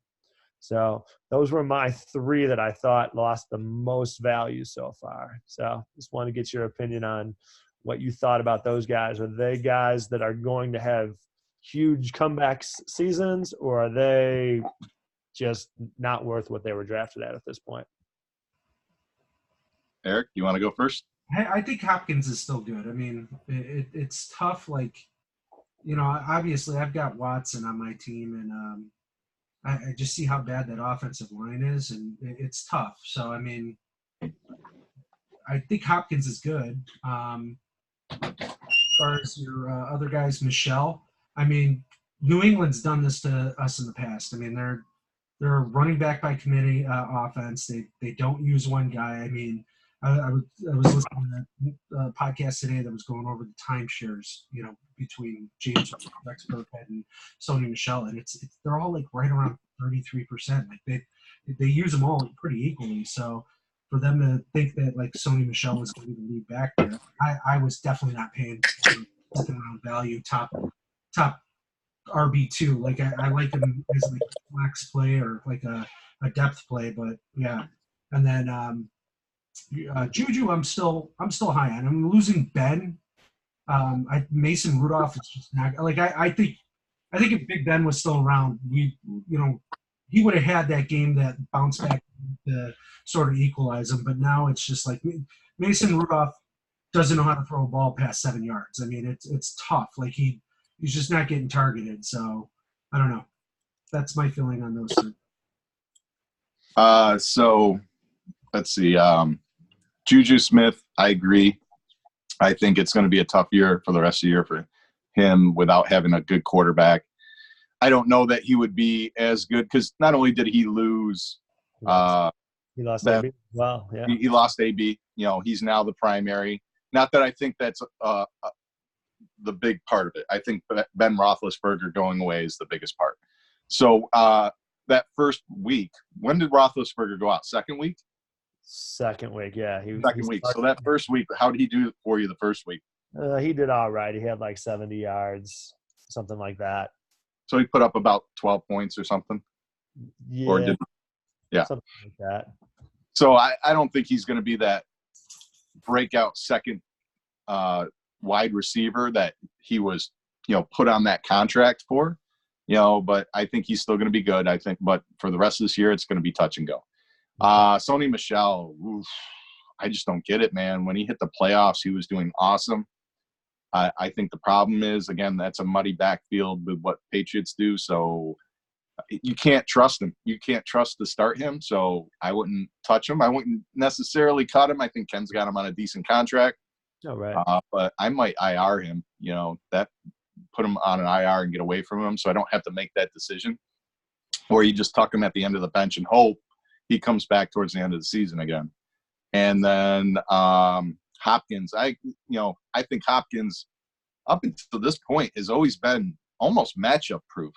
So those were my 3 that I thought lost the most value so far. So just want to get your opinion on what you thought about those guys. Are they guys that are going to have huge comeback seasons, or are they – just not worth what they were drafted at this point? Eric, you want to go first? I think Hopkins is still good. I mean, it's tough. Like, obviously I've got Watson on my team, and I just see how bad that offensive line is, and it's tough. So, I mean, I think Hopkins is good. As far as your other guys, Michelle, I mean, New England's done this to us in the past. I mean, they're a running back by committee offense. They don't use one guy. I mean, I was listening to a podcast today that was going over the timeshares, between James Rex Burkhead and Sony Michelle, and they're all like right around 33%. Like they use them all pretty equally. So for them to think that like Sony Michelle was going to be the lead back there, I was definitely not paying second round value top RB2. Like I like him as like a flex play or like a depth play, but yeah. And then Juju, I'm still high on. I'm losing Ben. Mason Rudolph is just not like I think if Big Ben was still around, he would have had that game that bounce back to sort of equalize him. But now it's just like Mason Rudolph doesn't know how to throw a ball past 7 yards. I mean, it's tough. Like he's just not getting targeted. So I don't know. That's my feeling on those three. So let's see. Juju Smith, I agree. I think it's going to be a tough year for the rest of the year for him without having a good quarterback. I don't know that he would be as good because not only did he lose, he lost AB. Well, yeah, he lost AB. He's now the primary. Not that I think that's the big part of it. I think Ben Roethlisberger going away is the biggest part. So that first week, when did Roethlisberger go out? Second week? Second week, yeah. Second week. So that first week, how did he do for you the first week? He did all right. He had like 70 yards, something like that. So he put up about 12 points or something? Yeah. Or yeah. Something like that. So I don't think he's going to be that breakout second wide receiver that he was, put on that contract for, but I think he's still going to be good. I think, but for the rest of this year, it's going to be touch and go. Sony Michel, I just don't get it, man. When he hit the playoffs, he was doing awesome. I think the problem is, again, that's a muddy backfield with what Patriots do. So you can't trust him. You can't trust to start him. So I wouldn't touch him. I wouldn't necessarily cut him. I think Ken's got him on a decent contract. Oh, right. But I might IR him, that put him on an IR and get away from him so I don't have to make that decision. Or you just tuck him at the end of the bench and hope he comes back towards the end of the season again. And then Hopkins, I think Hopkins up until this point has always been almost matchup proof.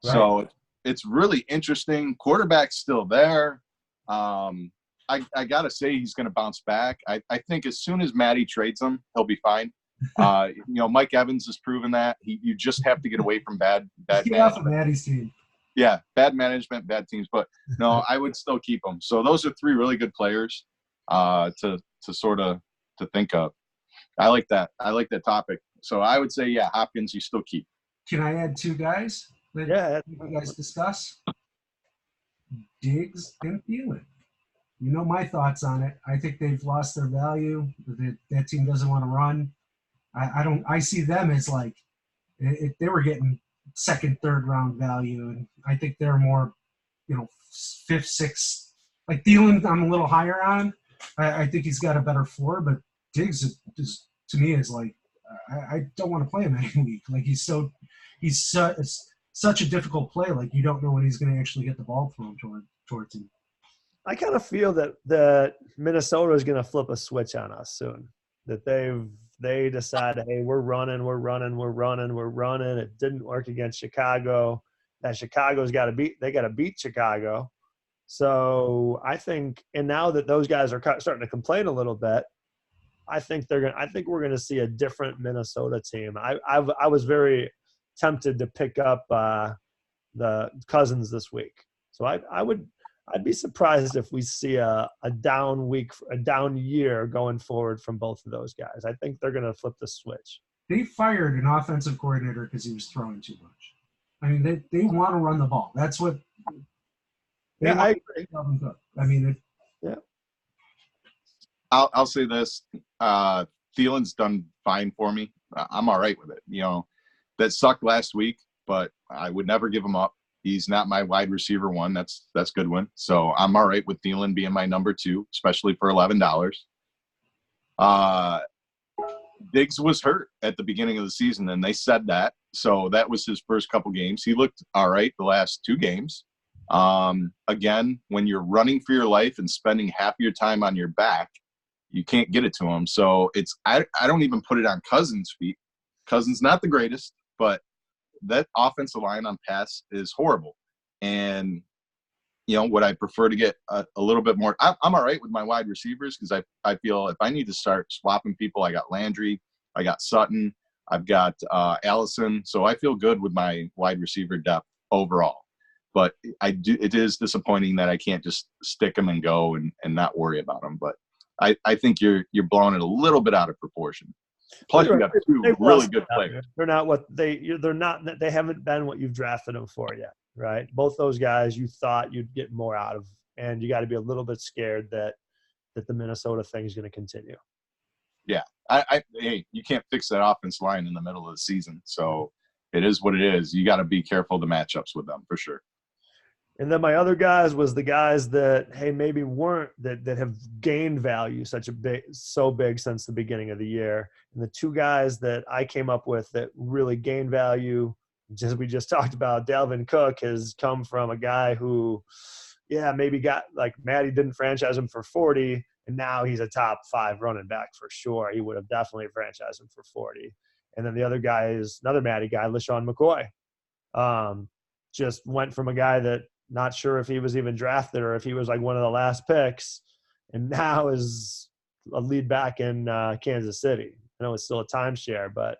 Right. So it's really interesting. Quarterback's still there. I got to say he's going to bounce back. I think as soon as Matty trades him, he'll be fine. Mike Evans has proven that. You just have to get away from bad get off of Matty's team. Yeah, bad management, bad teams. But, no, I would still keep them. So those are three really good players to sort of to think of. I like that. I like that topic. So I would say, yeah, Hopkins you still keep. Can I add two guys that you guys discuss? Diggs and Thielen. You know my thoughts on it. I think they've lost their value. That team doesn't want to run. I see them as like if they were getting second, third round value, and I think they're more, fifth, sixth. Like Thielen, I'm a little higher on. I think he's got a better floor, but Diggs is to me is like I don't want to play him any week. Like he's such a difficult play. Like you don't know when he's going to actually get the ball thrown towards him. I kind of feel that Minnesota is going to flip a switch on us soon. That they decide, hey, we're running. It didn't work against Chicago. That Chicago's got to beat Chicago. So I think, and now that those guys are starting to complain a little bit, I think we're going to see a different Minnesota team. I was very tempted to pick up the Cousins this week. So I'd be surprised if we see a down week, a down year going forward from both of those guys. I think they're going to flip the switch. They fired an offensive coordinator because he was throwing too much. I mean, they want to run the ball. That's what. I agree. I mean, I I'll say this. Thielen's done fine for me. I'm all right with it. That sucked last week, but I would never give him up. He's not my wide receiver one. That's Goodwin. So I'm all right with Thielen being my number 2, especially for $11. Diggs was hurt at the beginning of the season, and they said that. So that was his first couple games. He looked all right the last 2 games. Again, when you're running for your life and spending half your time on your back, you can't get it to him. So I don't even put it on Cousins' feet. Cousins not the greatest, but that offensive line on pass is horrible. And would I prefer to get a little bit more? I'm all right with my wide receivers because I feel if I need to start swapping people, I got Landry, I got Sutton, I've got Allison. So I feel good with my wide receiver depth overall. But it is disappointing that I can't just stick them and go and not worry about them. But I think you're blowing it a little bit out of proportion. Plus, you got 2 really good players. They're not what they're not. They haven't been what you've drafted them for yet, right? Both those guys you thought you'd get more out of, and you got to be a little bit scared that the Minnesota thing is going to continue. Yeah, hey, you can't fix that offense line in the middle of the season, so it is what it is. You got to be careful the matchups with them for sure. And then my other guys was the guys that, hey, maybe weren't that have gained value so big since the beginning of the year. And the 2 guys that I came up with that really gained value, just we just talked about, Dalvin Cook has come from a guy who, maybe got like Matty didn't franchise him for 40, and now he's a top 5 running back for sure. He would have definitely franchised him for 40. And then the other guy is another Matty guy, LaShawn McCoy. Just went from a guy that not sure if he was even drafted or if he was like one of the last picks, and now is a lead back in Kansas City. I know it's still a timeshare, but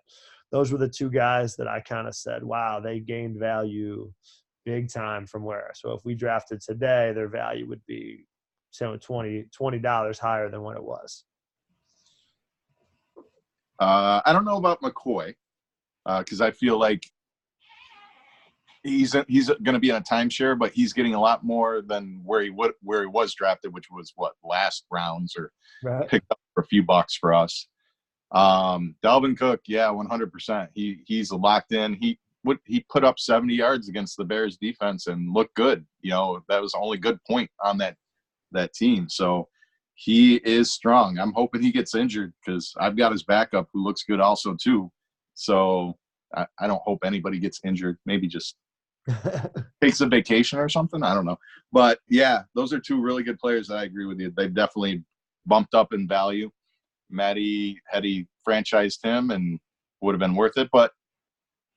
those were the 2 guys that I kind of said, wow, they gained value big time from where. So if we drafted today, their value would be $20 higher than what it was. I don't know about McCoy because I feel like he's going to be in a timeshare, but he's getting a lot more than where he was drafted, which was last rounds or picked up for a few bucks for us. Dalvin Cook, 100%. He's locked in. He put up 70 yards against the Bears defense and looked good. That was the only good point on that team. So he is strong. I'm hoping he gets injured because I've got his backup who looks good also too. So I don't hope anybody gets injured. Maybe just takes a vacation or something. I don't know. But, those are 2 really good players that I agree with you. They've definitely bumped up in value. Matty, had he franchised him, and would have been worth it. But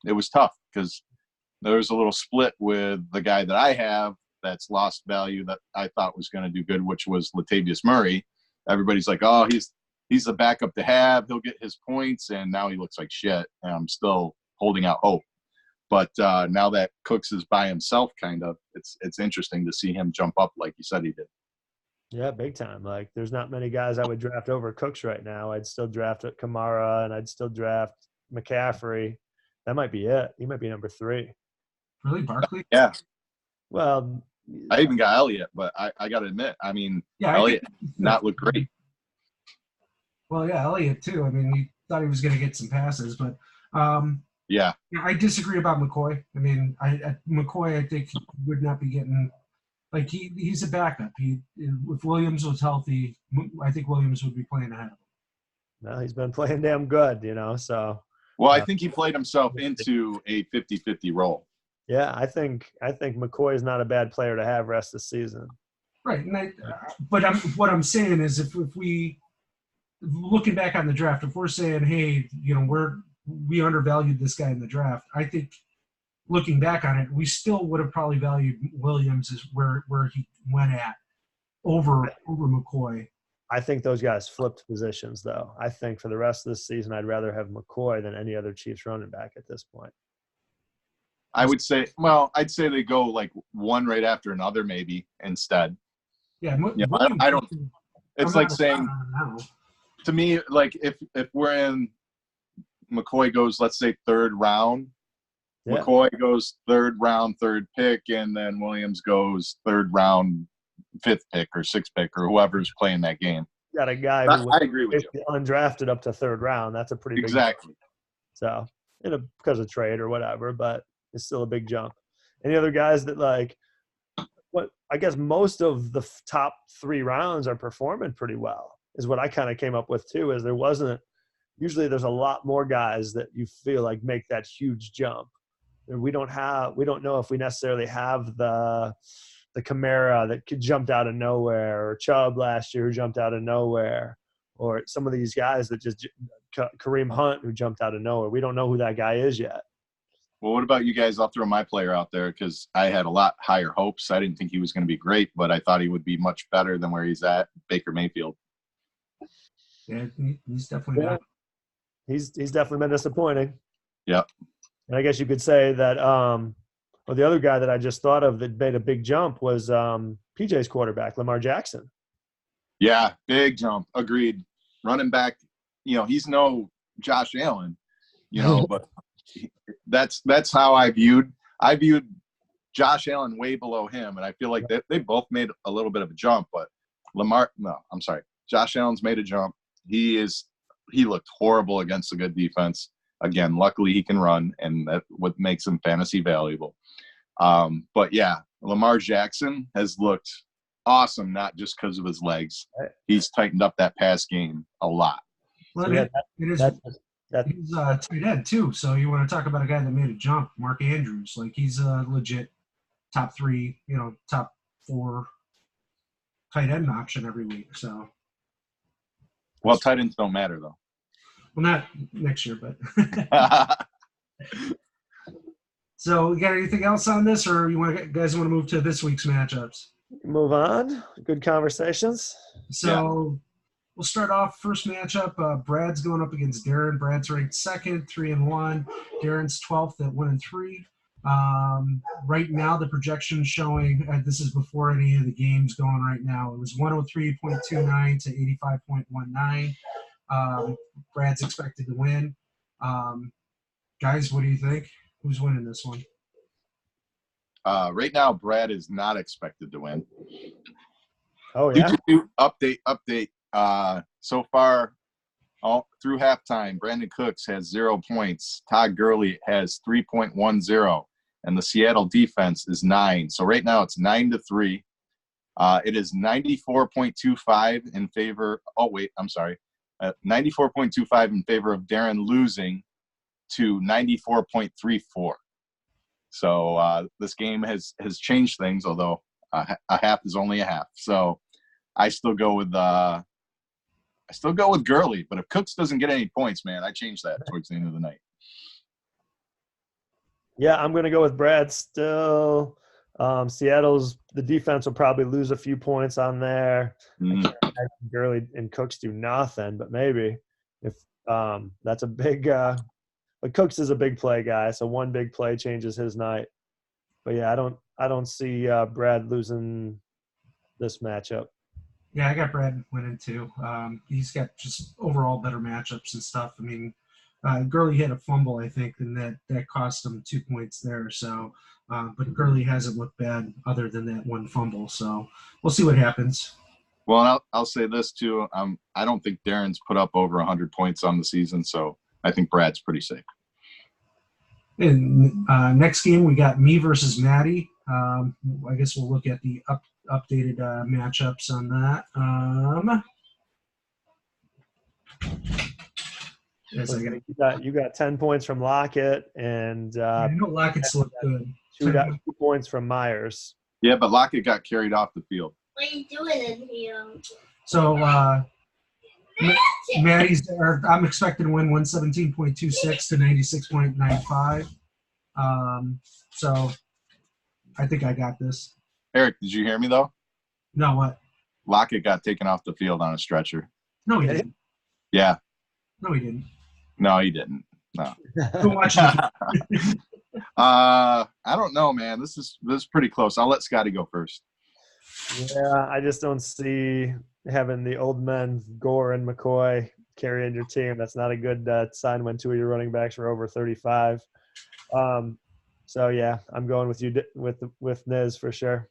it was tough because there was a little split with the guy that I have that's lost value that I thought was going to do good, which was Latavius Murray. Everybody's like, oh, he's the backup to have. He'll get his points, and now he looks like shit. And I'm still holding out hope. But now that Cooks is by himself, kind of, it's interesting to see him jump up like you said he did. Yeah, big time. Like, there's not many guys I would draft over Cooks right now. I'd still draft Kamara, and I'd still draft McCaffrey. That might be it. He might be number 3. Really, Barkley? Yeah. Well, I even got Elliott, but I got to admit, Elliott not look great. Well, Elliott too. He thought he was going to get some passes, but yeah, I disagree about McCoy. McCoy, I think, would not be getting like he's a backup. If Williams was healthy, I think Williams would be playing ahead of him. No, he's been playing damn good, so. Well, I think he played himself into a 50-50 role. Yeah, I think McCoy is not a bad player to have rest of the season. Right, and what I'm saying is if we looking back on the draft, if we're saying, hey, we undervalued this guy in the draft, I think looking back on it, we still would have probably valued Williams as where he went at over McCoy. I think those guys flipped positions, though. I think for the rest of the season, I'd rather have McCoy than any other Chiefs running back at this point. I'd say they go like one right after another maybe instead. Yeah, I don't. It's like saying to me, like if we're in, McCoy goes, let's say 3rd round. Yeah. McCoy goes 3rd round, 3rd pick, and then Williams goes 3rd round, 5th pick or 6th pick or whoever's playing that game. got a guy I, who I was agree with you. basically undrafted up to third round. That's a pretty big Exactly. jump. So, because of trade or whatever, but it's still a big jump. Any other guys that like what I guess most of the top 3 rounds are performing pretty well is what I kind of came up with too, is usually there's a lot more guys that you feel like make that huge jump. And we don't know if we necessarily have the Kamara that jumped out of nowhere, or Chubb last year who jumped out of nowhere, or some of these guys that just Kareem Hunt who jumped out of nowhere. We don't know who that guy is yet. Well, what about you guys? I'll throw my player out there because I had a lot higher hopes. I didn't think he was going to be great, but I thought he would be much better than where he's at, Baker Mayfield. Yeah, he's definitely not. He's definitely been disappointing. Yep. And I guess you could say that well, the other guy that I just thought of that made a big jump was PJ's quarterback, Lamar Jackson. Yeah, big jump. Agreed. Running back, he's no Josh Allen, but that's how I viewed Josh Allen way below him, and I feel like they both made a little bit of a jump, but Josh Allen's made a jump. He looked horrible against a good defense. Again, luckily he can run, and that's what makes him fantasy valuable. But yeah, Lamar Jackson has looked awesome, not just because of his legs. He's tightened up that pass game a lot. Well, he's tight end too. So you want to talk about a guy that made a jump, Mark Andrews. Like he's a legit top 3, top 4 tight end option every week. So. Well, tight ends don't matter though. Well, not next year, but. So, we got anything else on this, or guys want to move to this week's matchups? Move on. Good conversations. So, We'll start off first matchup. Brad's going up against Darren. Brad's ranked second, 3-1. Darren's 12th at 1-3. Right now, the projection showing this is before any of the games going right now. It was 103.29 to 85.19. Brad's expected to win. Guys, what do you think? Who's winning this one? Right now, Brad is not expected to win. Oh, yeah? Update. So far, all through halftime, Brandon Cooks has 0 points. Todd Gurley has 3.10, and the Seattle defense is 9. So right now, it's 9-3. It is 94.25 in favor. Oh wait, I'm sorry. 94.25 in favor of Darren losing to 94.34. So this game has changed things, although a half is only a half. So I still go with Gurley. But if Cooks doesn't get any points, man, I change that towards the end of the night. Yeah, I'm going to go with Brad still. The defense will probably lose a few points on there. I can't imagine Gurley and Cooks do nothing, but maybe if that's a big but Cooks is a big play guy, so one big play changes his night. But yeah, I don't see Brad losing this matchup. Yeah, I got Brad winning too. He's got just overall better matchups and stuff. I mean, Gurley had a fumble, I think, and that cost him 2 points there. So, but Gurley hasn't looked bad other than that one fumble. So we'll see what happens. Well, I'll say this too. I don't think Darren's put up over 100 points on the season, so I think Brad's pretty safe. And next game, we got me versus Maddie. I guess we'll look at the updated matchups on that. Yes, you got 10 points from Lockett, and I know Lockett's looked good. 2 points from Myers. Yeah, but Lockett got carried off the field. What are you doing in here? So I'm expected to win 117.26 to 96.95. So I think I got this. Eric, did you hear me though? No, what? Lockett got taken off the field on a stretcher. No, he didn't. Yeah. No, he didn't. No, he didn't. No. Go watch it. I don't know, man. This is pretty close. I'll let Scotty go first. Yeah, I just don't see having the old men Gore and McCoy carrying your team. That's not a good sign when 2 of your running backs are over 35. So yeah, I'm going with you with Niz for sure.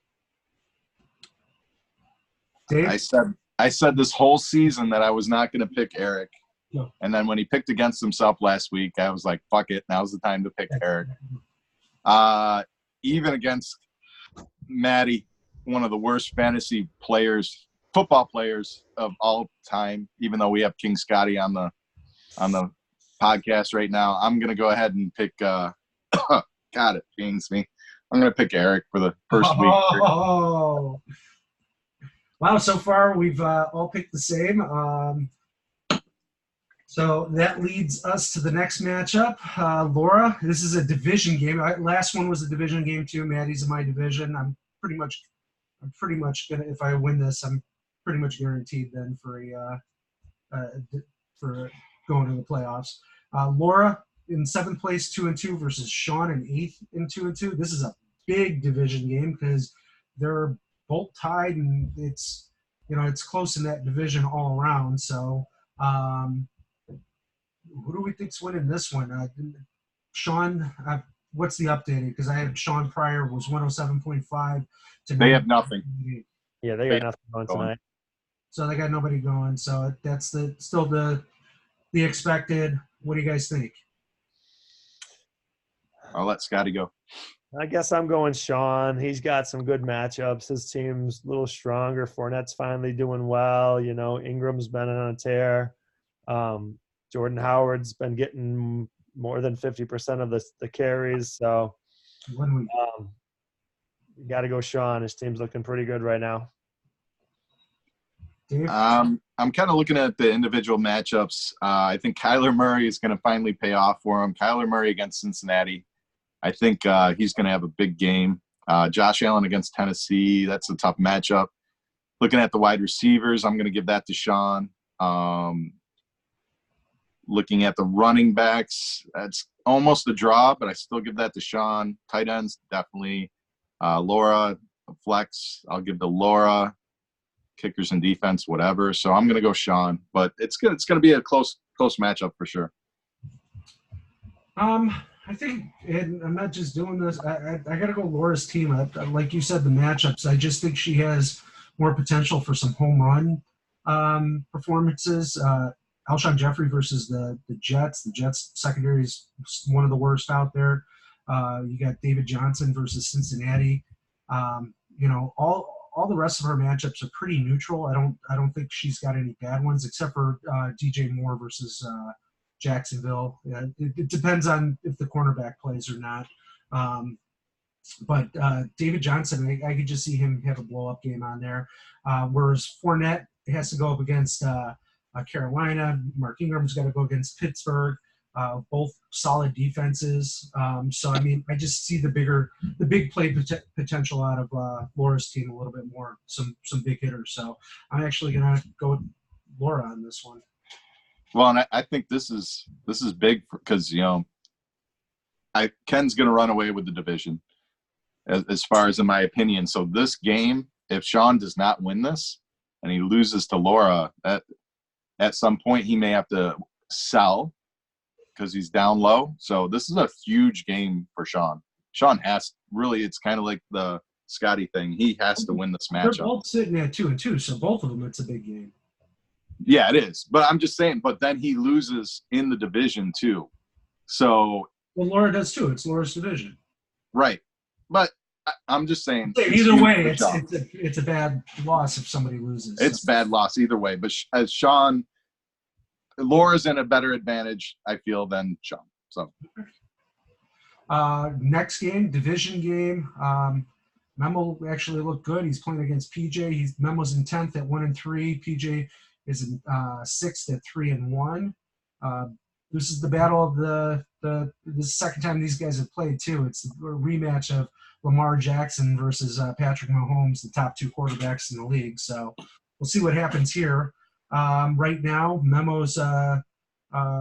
Dave? I said I said this whole season that I was not going to pick Eric. No. And then when he picked against himself last week, I was like, fuck it. Now's the time to pick Eric. Even against Maddie, one of the worst fantasy football players of all time, even though we have King Scotty on the podcast right now, I'm going to go ahead and pick God, it pains me. I'm going to pick Eric for the first week. Oh. Wow, so far we've all picked the same. So that leads us to the next matchup. Laura, this is a division game. Last one was a division game too. Maddie's in my division. I'm pretty much gonna, if I win this, I'm pretty much guaranteed then for going to the playoffs. Laura in 7th place, 2-2 versus Sean in 8th in 2-2. This is a big division game because they're both tied and it's close in that division all around. So who do we think's winning this one? Sean, what's the updated? Because I had Sean prior was 107.5 to. They have nothing. Yeah, they got nothing going tonight. So they got nobody going. So that's still the expected. What do you guys think? I'll let Scotty go. I guess I'm going Sean. He's got some good matchups. His team's a little stronger. Fournette's finally doing well. Ingram's been on a tear. Jordan Howard's been getting more than 50% of the carries. So you got to go Sean. His team's looking pretty good right now. I'm kind of looking at the individual matchups. I think Kyler Murray is going to finally pay off for him. Kyler Murray against Cincinnati. I think he's going to have a big game. Josh Allen against Tennessee. That's a tough matchup. Looking at the wide receivers, I'm going to give that to Sean. Looking at the running backs, that's almost a draw, but I still give that to Sean. Tight ends, definitely. Laura, flex, I'll give to Laura. Kickers and defense, whatever. So I'm going to go Sean, but it's going to be a close matchup for sure. I think, and I'm not just doing this, I got to go Laura's team. Like you said, the matchups, I just think she has more potential for some home run performances. Alshon Jeffrey versus the Jets. The Jets secondary is one of the worst out there. You got David Johnson versus Cincinnati. All the rest of her matchups are pretty neutral. I don't think she's got any bad ones except for DJ Moore versus Jacksonville. It depends on if the cornerback plays or not. But David Johnson, I could just see him have a blow-up game on there. Whereas Fournette has to go up against Carolina. Mark Ingram's got to go against Pittsburgh. Both solid defenses. So, I just see the big play potential out of Laura's team a little bit more, some big hitters. So I'm actually going to go with Laura on this one. Well, and I think this is big because, Ken's going to run away with the division as far as in my opinion. So this game, if Sean does not win this and he loses to Laura, at some point he may have to sell because he's down low. So this is a huge game for Sean. Sean has really, it's kind of like the Scotty thing. He has to win this matchup. They're both sitting at 2-2, so both of them, it's a big game. Yeah, it is. But I'm just saying, but then he loses in the division too. So. Well, Laura does too. It's Laura's division. Right. But I'm just saying. Either way, it's a bad loss if somebody loses. It's bad loss either way. But as Sean, Laura's in a better advantage, I feel, than Sean. So. Next game, division game. Memo actually looked good. He's playing against PJ. Memo's in 10th at 1-3. PJ is in 6th at 3-1. This is the battle of the second time these guys have played too. It's a rematch of Lamar Jackson versus Patrick Mahomes, the top two quarterbacks in the league. So we'll see what happens here. Right now, Memo's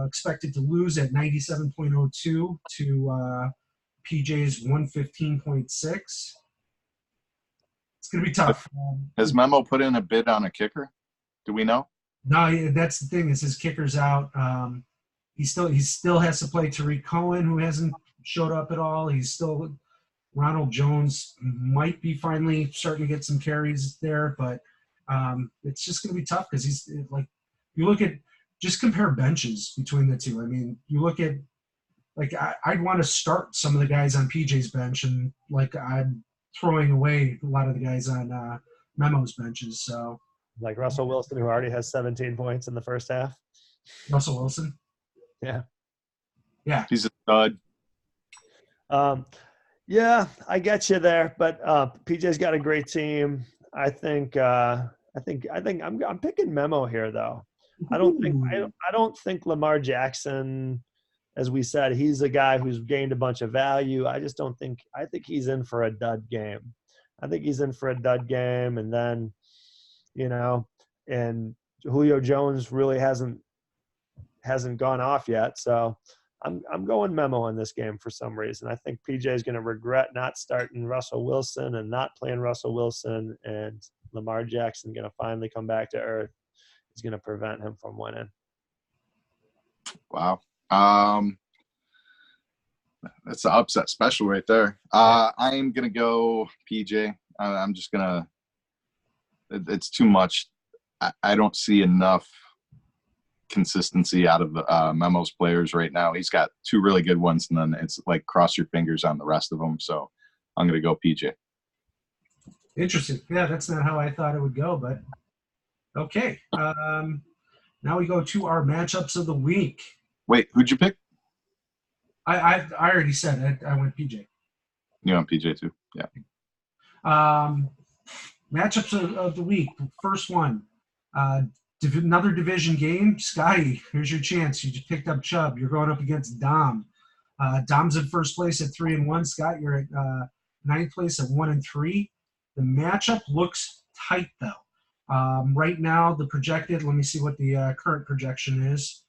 expected to lose at 97.02 to PJ's 115.6. It's going to be tough. Has Memo put in a bid on a kicker? Do we know? No, that's the thing. Is his kicker's out. He still has to play Tariq Cohen, who hasn't showed up at all. He's still Ronald Jones might be finally starting to get some carries there, but It's just going to be tough because he's like, you look at, just compare benches between the two. I mean, you look at, like, I'd want to start some of the guys on PJ's bench, and like I'm throwing away a lot of the guys on Memo's benches. So Like Russell Wilson, who already has 17 points in the first half. Russell Wilson, Yeah. yeah, He's a stud. Yeah, I get you there, but PJ's got a great team. I think I'm picking Memo here though. I don't think Lamar Jackson, as we said, he's a guy who's gained a bunch of value. I think he's in for a dud game. I think he's in for a dud game, and then, and Julio Jones really hasn't gone off yet. So I'm going Memo in this game for some reason. I think PJ is going to regret not starting Russell Wilson and not playing Russell Wilson, and Lamar Jackson going to finally come back to earth. Is going to prevent him from winning. Wow. That's an upset special right there. I am going to go PJ. I'm just going to – it's too much. I don't see enough consistency out of Memo's players right now. He's got two really good ones, and then it's like cross your fingers on the rest of them. So I'm going to go PJ. interesting. Yeah, that's not how I thought it would go, but okay. Now we go to our matchups of the week. Wait, who'd you pick? I already said it. I went PJ. You went PJ too. Yeah. Matchups of the week. First one, another division game. Scotty, here's your chance. You just picked up Chubb. You're going up against Dom. Dom's in first place at 3-1. Scott, you're at ninth place at 1-3. The matchup looks tight though. Right now, the projected. Let me see what the current projection is.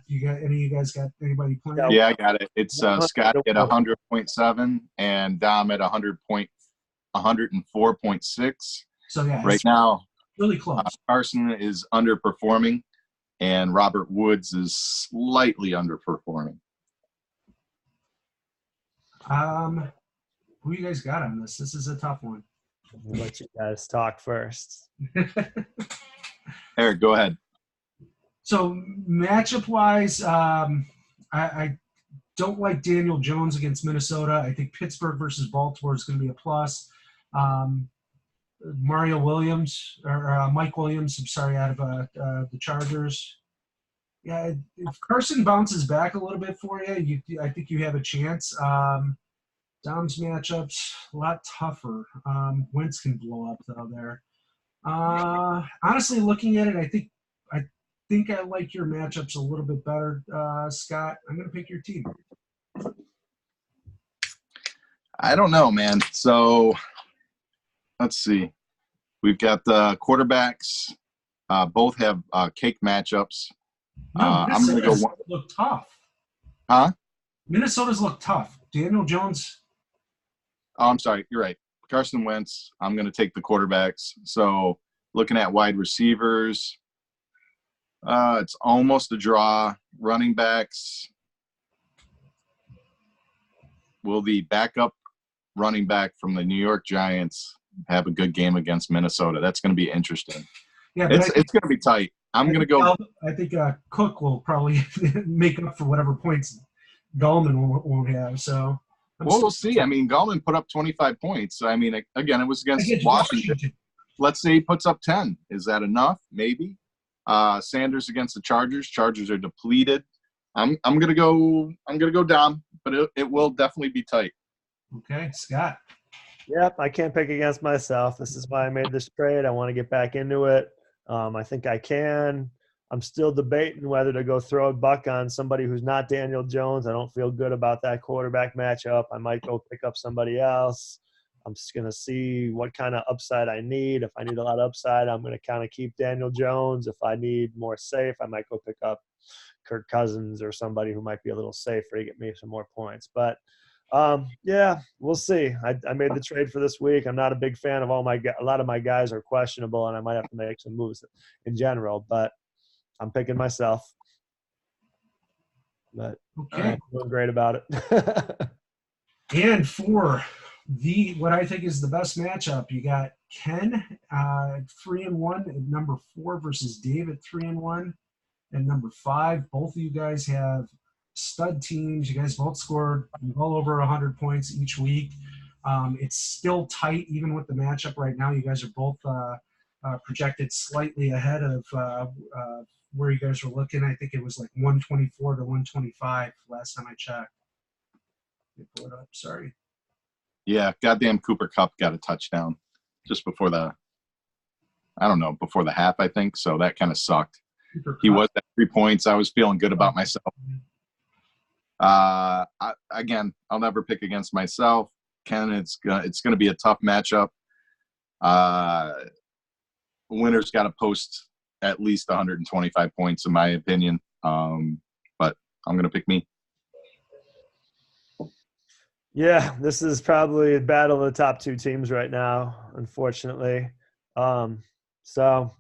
You got any of you guys got anybody playing? Yeah, I got it. It's Scott at 100.7 and Dom at 104.6. So yeah, Right now, really close. Carson is underperforming, and Robert Woods is slightly underperforming. Who you guys got on this? This is a tough one. I'll let you guys talk first. Eric, go ahead. So matchup-wise, I don't like Daniel Jones against Minnesota. I think Pittsburgh versus Baltimore is going to be a plus. Mike Williams, out of the Chargers. Yeah, if Carson bounces back a little bit for you, I think you have a chance. Dom's matchups a lot tougher. Wenz can blow up though there. Honestly, looking at it, I think I like your matchups a little bit better, Scott. I'm going to pick your team. I don't know, man. So let's see. We've got the quarterbacks. Both have cake matchups. I'm going to go one. Look tough. Huh? Minnesota's look tough. Daniel Jones. Oh, I'm sorry. You're right. Carson Wentz. I'm going to take the quarterbacks. So looking at wide receivers, it's almost a draw. Running backs. Will the backup running back from the New York Giants have a good game against Minnesota? That's going to be interesting. Yeah, it's going to be tight. I'm going to go. I think Cook will probably make up for whatever points Gallman won't have. So we'll see. I mean, Gallman put up 25 points. I mean, again, it was against Washington. Let's say he puts up 10. Is that enough? Maybe. Sanders against the Chargers. Chargers are depleted. I'm gonna go Dom, but it will definitely be tight. Okay, Scott. Yep, I can't pick against myself. This is why I made this trade. I want to get back into it. I think I can. I'm still debating whether to go throw a buck on somebody who's not Daniel Jones. I don't feel good about that quarterback matchup. I might go pick up somebody else. I'm just going to see what kind of upside I need. If I need a lot of upside, I'm going to kind of keep Daniel Jones. If I need more safe, I might go pick up Kirk Cousins or somebody who might be a little safer to get me some more points. But, yeah, we'll see. I made the trade for this week. I'm not a big fan of a lot of my guys are questionable, and I might have to make some moves in general. But I'm picking myself. But okay. I'm doing great about it. And for what I think is the best matchup. You got Ken 3-1 at number 4 versus Dave at 3-1 and number 5. Both of you guys have stud teams. You guys both scored well over 100 points each week. It's still tight even with the matchup right now. You guys are both projected slightly ahead of where you guys were looking. I think it was like 124 to 125 last time I checked. Let me pull it up. Sorry. Yeah, goddamn Cooper Kupp got a touchdown just before before the half, I think. So that kind of sucked. He was at 3 points. I was feeling good about myself. Again, I'll never pick against myself. Ken, it's going to be a tough matchup. Winner's got to post at least 125 points, in my opinion. But I'm going to pick me. Yeah, this is probably a battle of the top 2 teams right now, unfortunately. So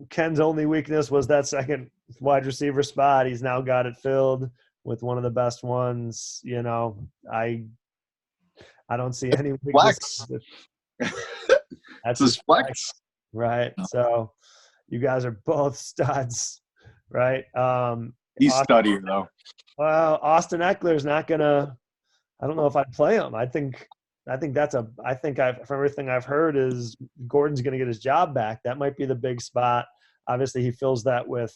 Ken's only weakness was that second wide receiver spot. He's now got it filled with one of the best ones. You know, I don't see any weakness. That's his flex. Right. So you guys are both studs, right? He's studdier though. Well, Austin Eckler's not gonna. I don't know if I'd play him. I think from everything I've heard is Gordon's gonna get his job back. That might be the big spot. Obviously, he fills that with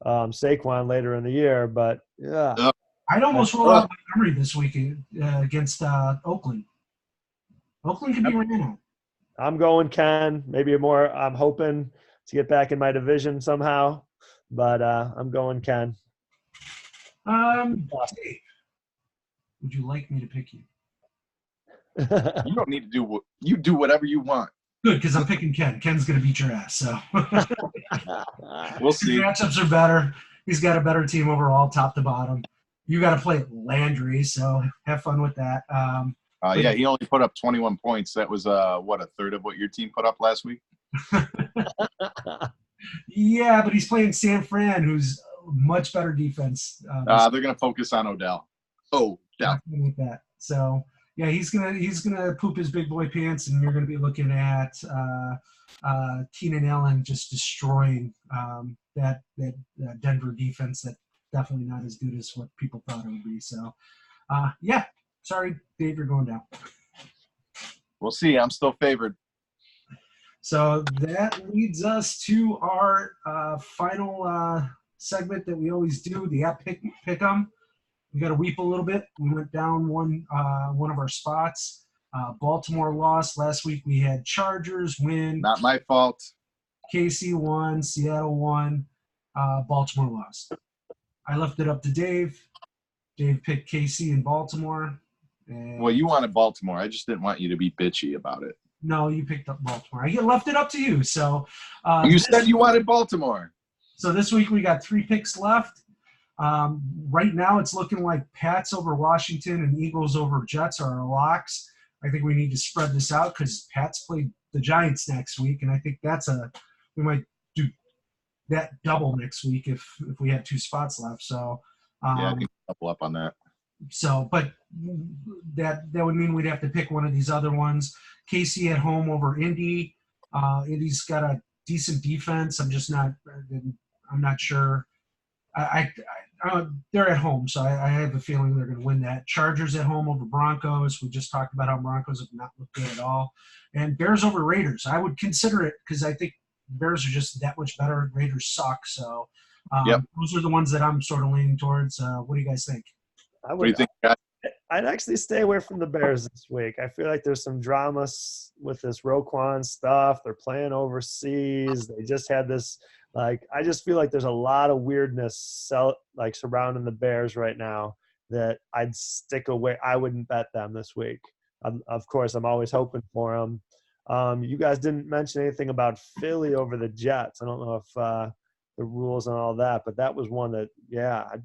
Saquon later in the year. But yeah, I'd almost roll out Montgomery this week against Oakland. Oakland could be ran out. I'm going Ken. Maybe more. I'm hoping to get back in my division somehow, but I'm going Ken. Dave, would you like me to pick you? You don't need to do whatever you want. Good, because I'm picking Ken. Ken's going to beat your ass, so. We'll see. The matchups are better. He's got a better team overall, top to bottom. You got to play Landry, so have fun with that. Yeah, he only put up 21 points. That was, a third of what your team put up last week? Yeah, but he's playing San Fran, who's much better defense. They're going to focus on Odell. With that. So, yeah, he's gonna poop his big boy pants, and you're going to be looking at Keenan Allen just destroying that Denver defense that definitely not as good as what people thought it would be. So, yeah, sorry, Dave, you're going down. We'll see. I'm still favored. So that leads us to our final segment that we always do, the app pick 'em. We got to weep a little bit. We went down one of our spots. Baltimore lost last week. We had Chargers win. Not my fault. KC won. Seattle won. Baltimore lost. I left it up to Dave. Dave picked KC and Baltimore. Well, you wanted Baltimore. I just didn't want you to be bitchy about it. No, you picked up Baltimore. I left it up to you. So you said you wanted Baltimore. So this week we got 3 picks left. Right now it's looking like Pats over Washington and Eagles over Jets are our locks. I think we need to spread this out because Pats play the Giants next week, and I think we might do that double next week if we have 2 spots left. So yeah, I think double up on that. So, but that would mean we'd have to pick one of these other ones. KC at home over Indy. Indy's got a decent defense. I'm not sure. They're at home, so I have a feeling they're going to win that. Chargers at home over Broncos. We just talked about how Broncos have not looked good at all. And Bears over Raiders. I would consider it because I think Bears are just that much better. Raiders suck. So Those are the ones that I'm sort of leaning towards. What do you guys think? What do you think, guys? I'd actually stay away from the Bears this week. I feel like there's some drama with this Roquan stuff. They're playing overseas. They just had this, I just feel like there's a lot of weirdness surrounding the Bears right now that I'd stick away. I wouldn't bet them this week. Of course, I'm always hoping for them. You guys didn't mention anything about Philly over the Jets. I don't know if the rules and all that, but that was one that,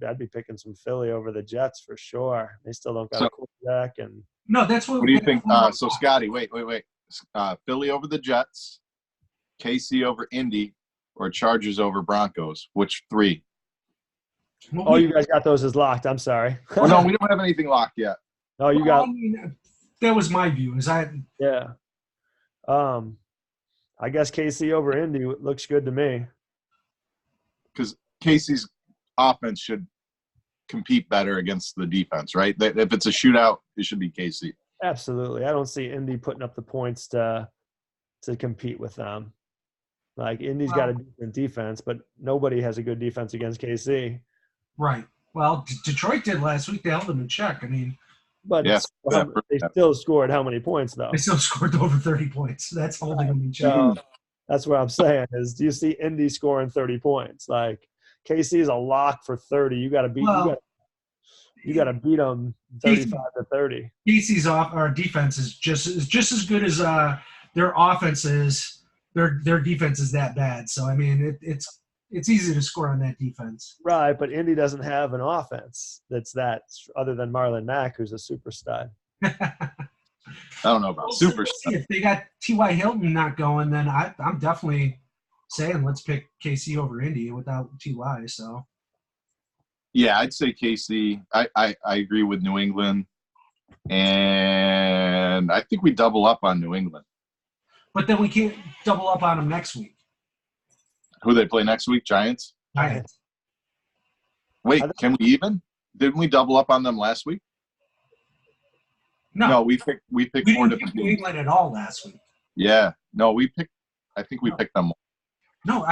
I'd be picking some Philly over the Jets for sure. They still don't got a quarterback. And no, that's what. What do you think? So Scotty, wait. Philly over the Jets, KC over Indy, or Chargers over Broncos? Which 3? Oh, you guys got those as locked. I'm sorry. Well, no, we don't have anything locked yet. Oh, you Well, got I mean, that was my view. yeah. I guess KC over Indy looks good to me. Because Casey's offense should compete better against the defense, right? If it's a shootout, it should be Casey. Absolutely. I don't see Indy putting up the points to compete with them. Like Indy's got a decent defense, but nobody has a good defense against KC. Right. Well, Detroit did last week. They held them in check. I mean, But Yes, they still scored how many points though? they still scored over 30 points. That's holding them in check. So that's what I'm saying is, do you see Indy scoring 30 points? Like KC is a lock for 30. You got to beat you got to beat them 35-30. KC's our defense is just as good as their offense is. Their defense is that bad. So I mean, it's easy to score on that defense. Right, but Indy doesn't have an offense that's that other than Marlon Mack, who's a super stud. I don't know about We'll see. If they got T.Y. Hilton not going, then I'm definitely saying let's pick KC over Indy without T.Y. So yeah, I'd say KC. I agree with New England, and I think we double up on New England. But then we can't double up on them next week. Who they play next week? Giants. Giants. Wait, can we even? Didn't we double up on them last week? No, we picked we four didn't different pick New teams. England at all last week. Yeah, no, I think we picked them. No,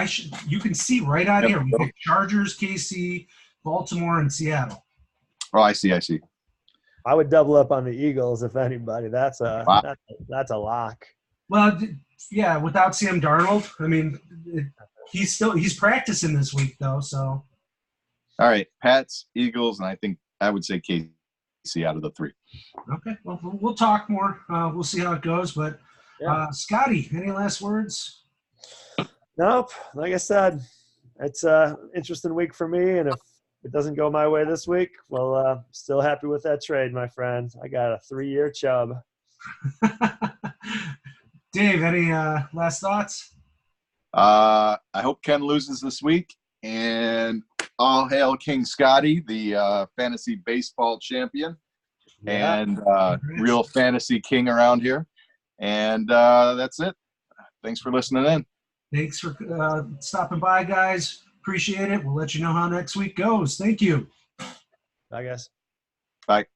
you can see right on here. We picked Chargers, KC, Baltimore, and Seattle. Oh, I see. I would double up on the Eagles if anybody. That's a lock. Well, yeah, without Sam Darnold, I mean, he's practicing this week though. So All right, Pats, Eagles, and I think I would say KC out of the three. okay, well, we'll talk more. We'll see how it goes. But Scotty, any last words? Nope. Like I said, it's an interesting week for me, and if it doesn't go my way this week, well, still happy with that trade, my friend. I got a 3-year Chubb. Dave, any last thoughts? I hope Ken loses this week, and all hail King Scotty, the fantasy baseball champion, and real fantasy king around here. And that's it. Thanks for listening in. Thanks for stopping by, guys. Appreciate it. We'll let you know how next week goes. Thank you. I guess. Bye.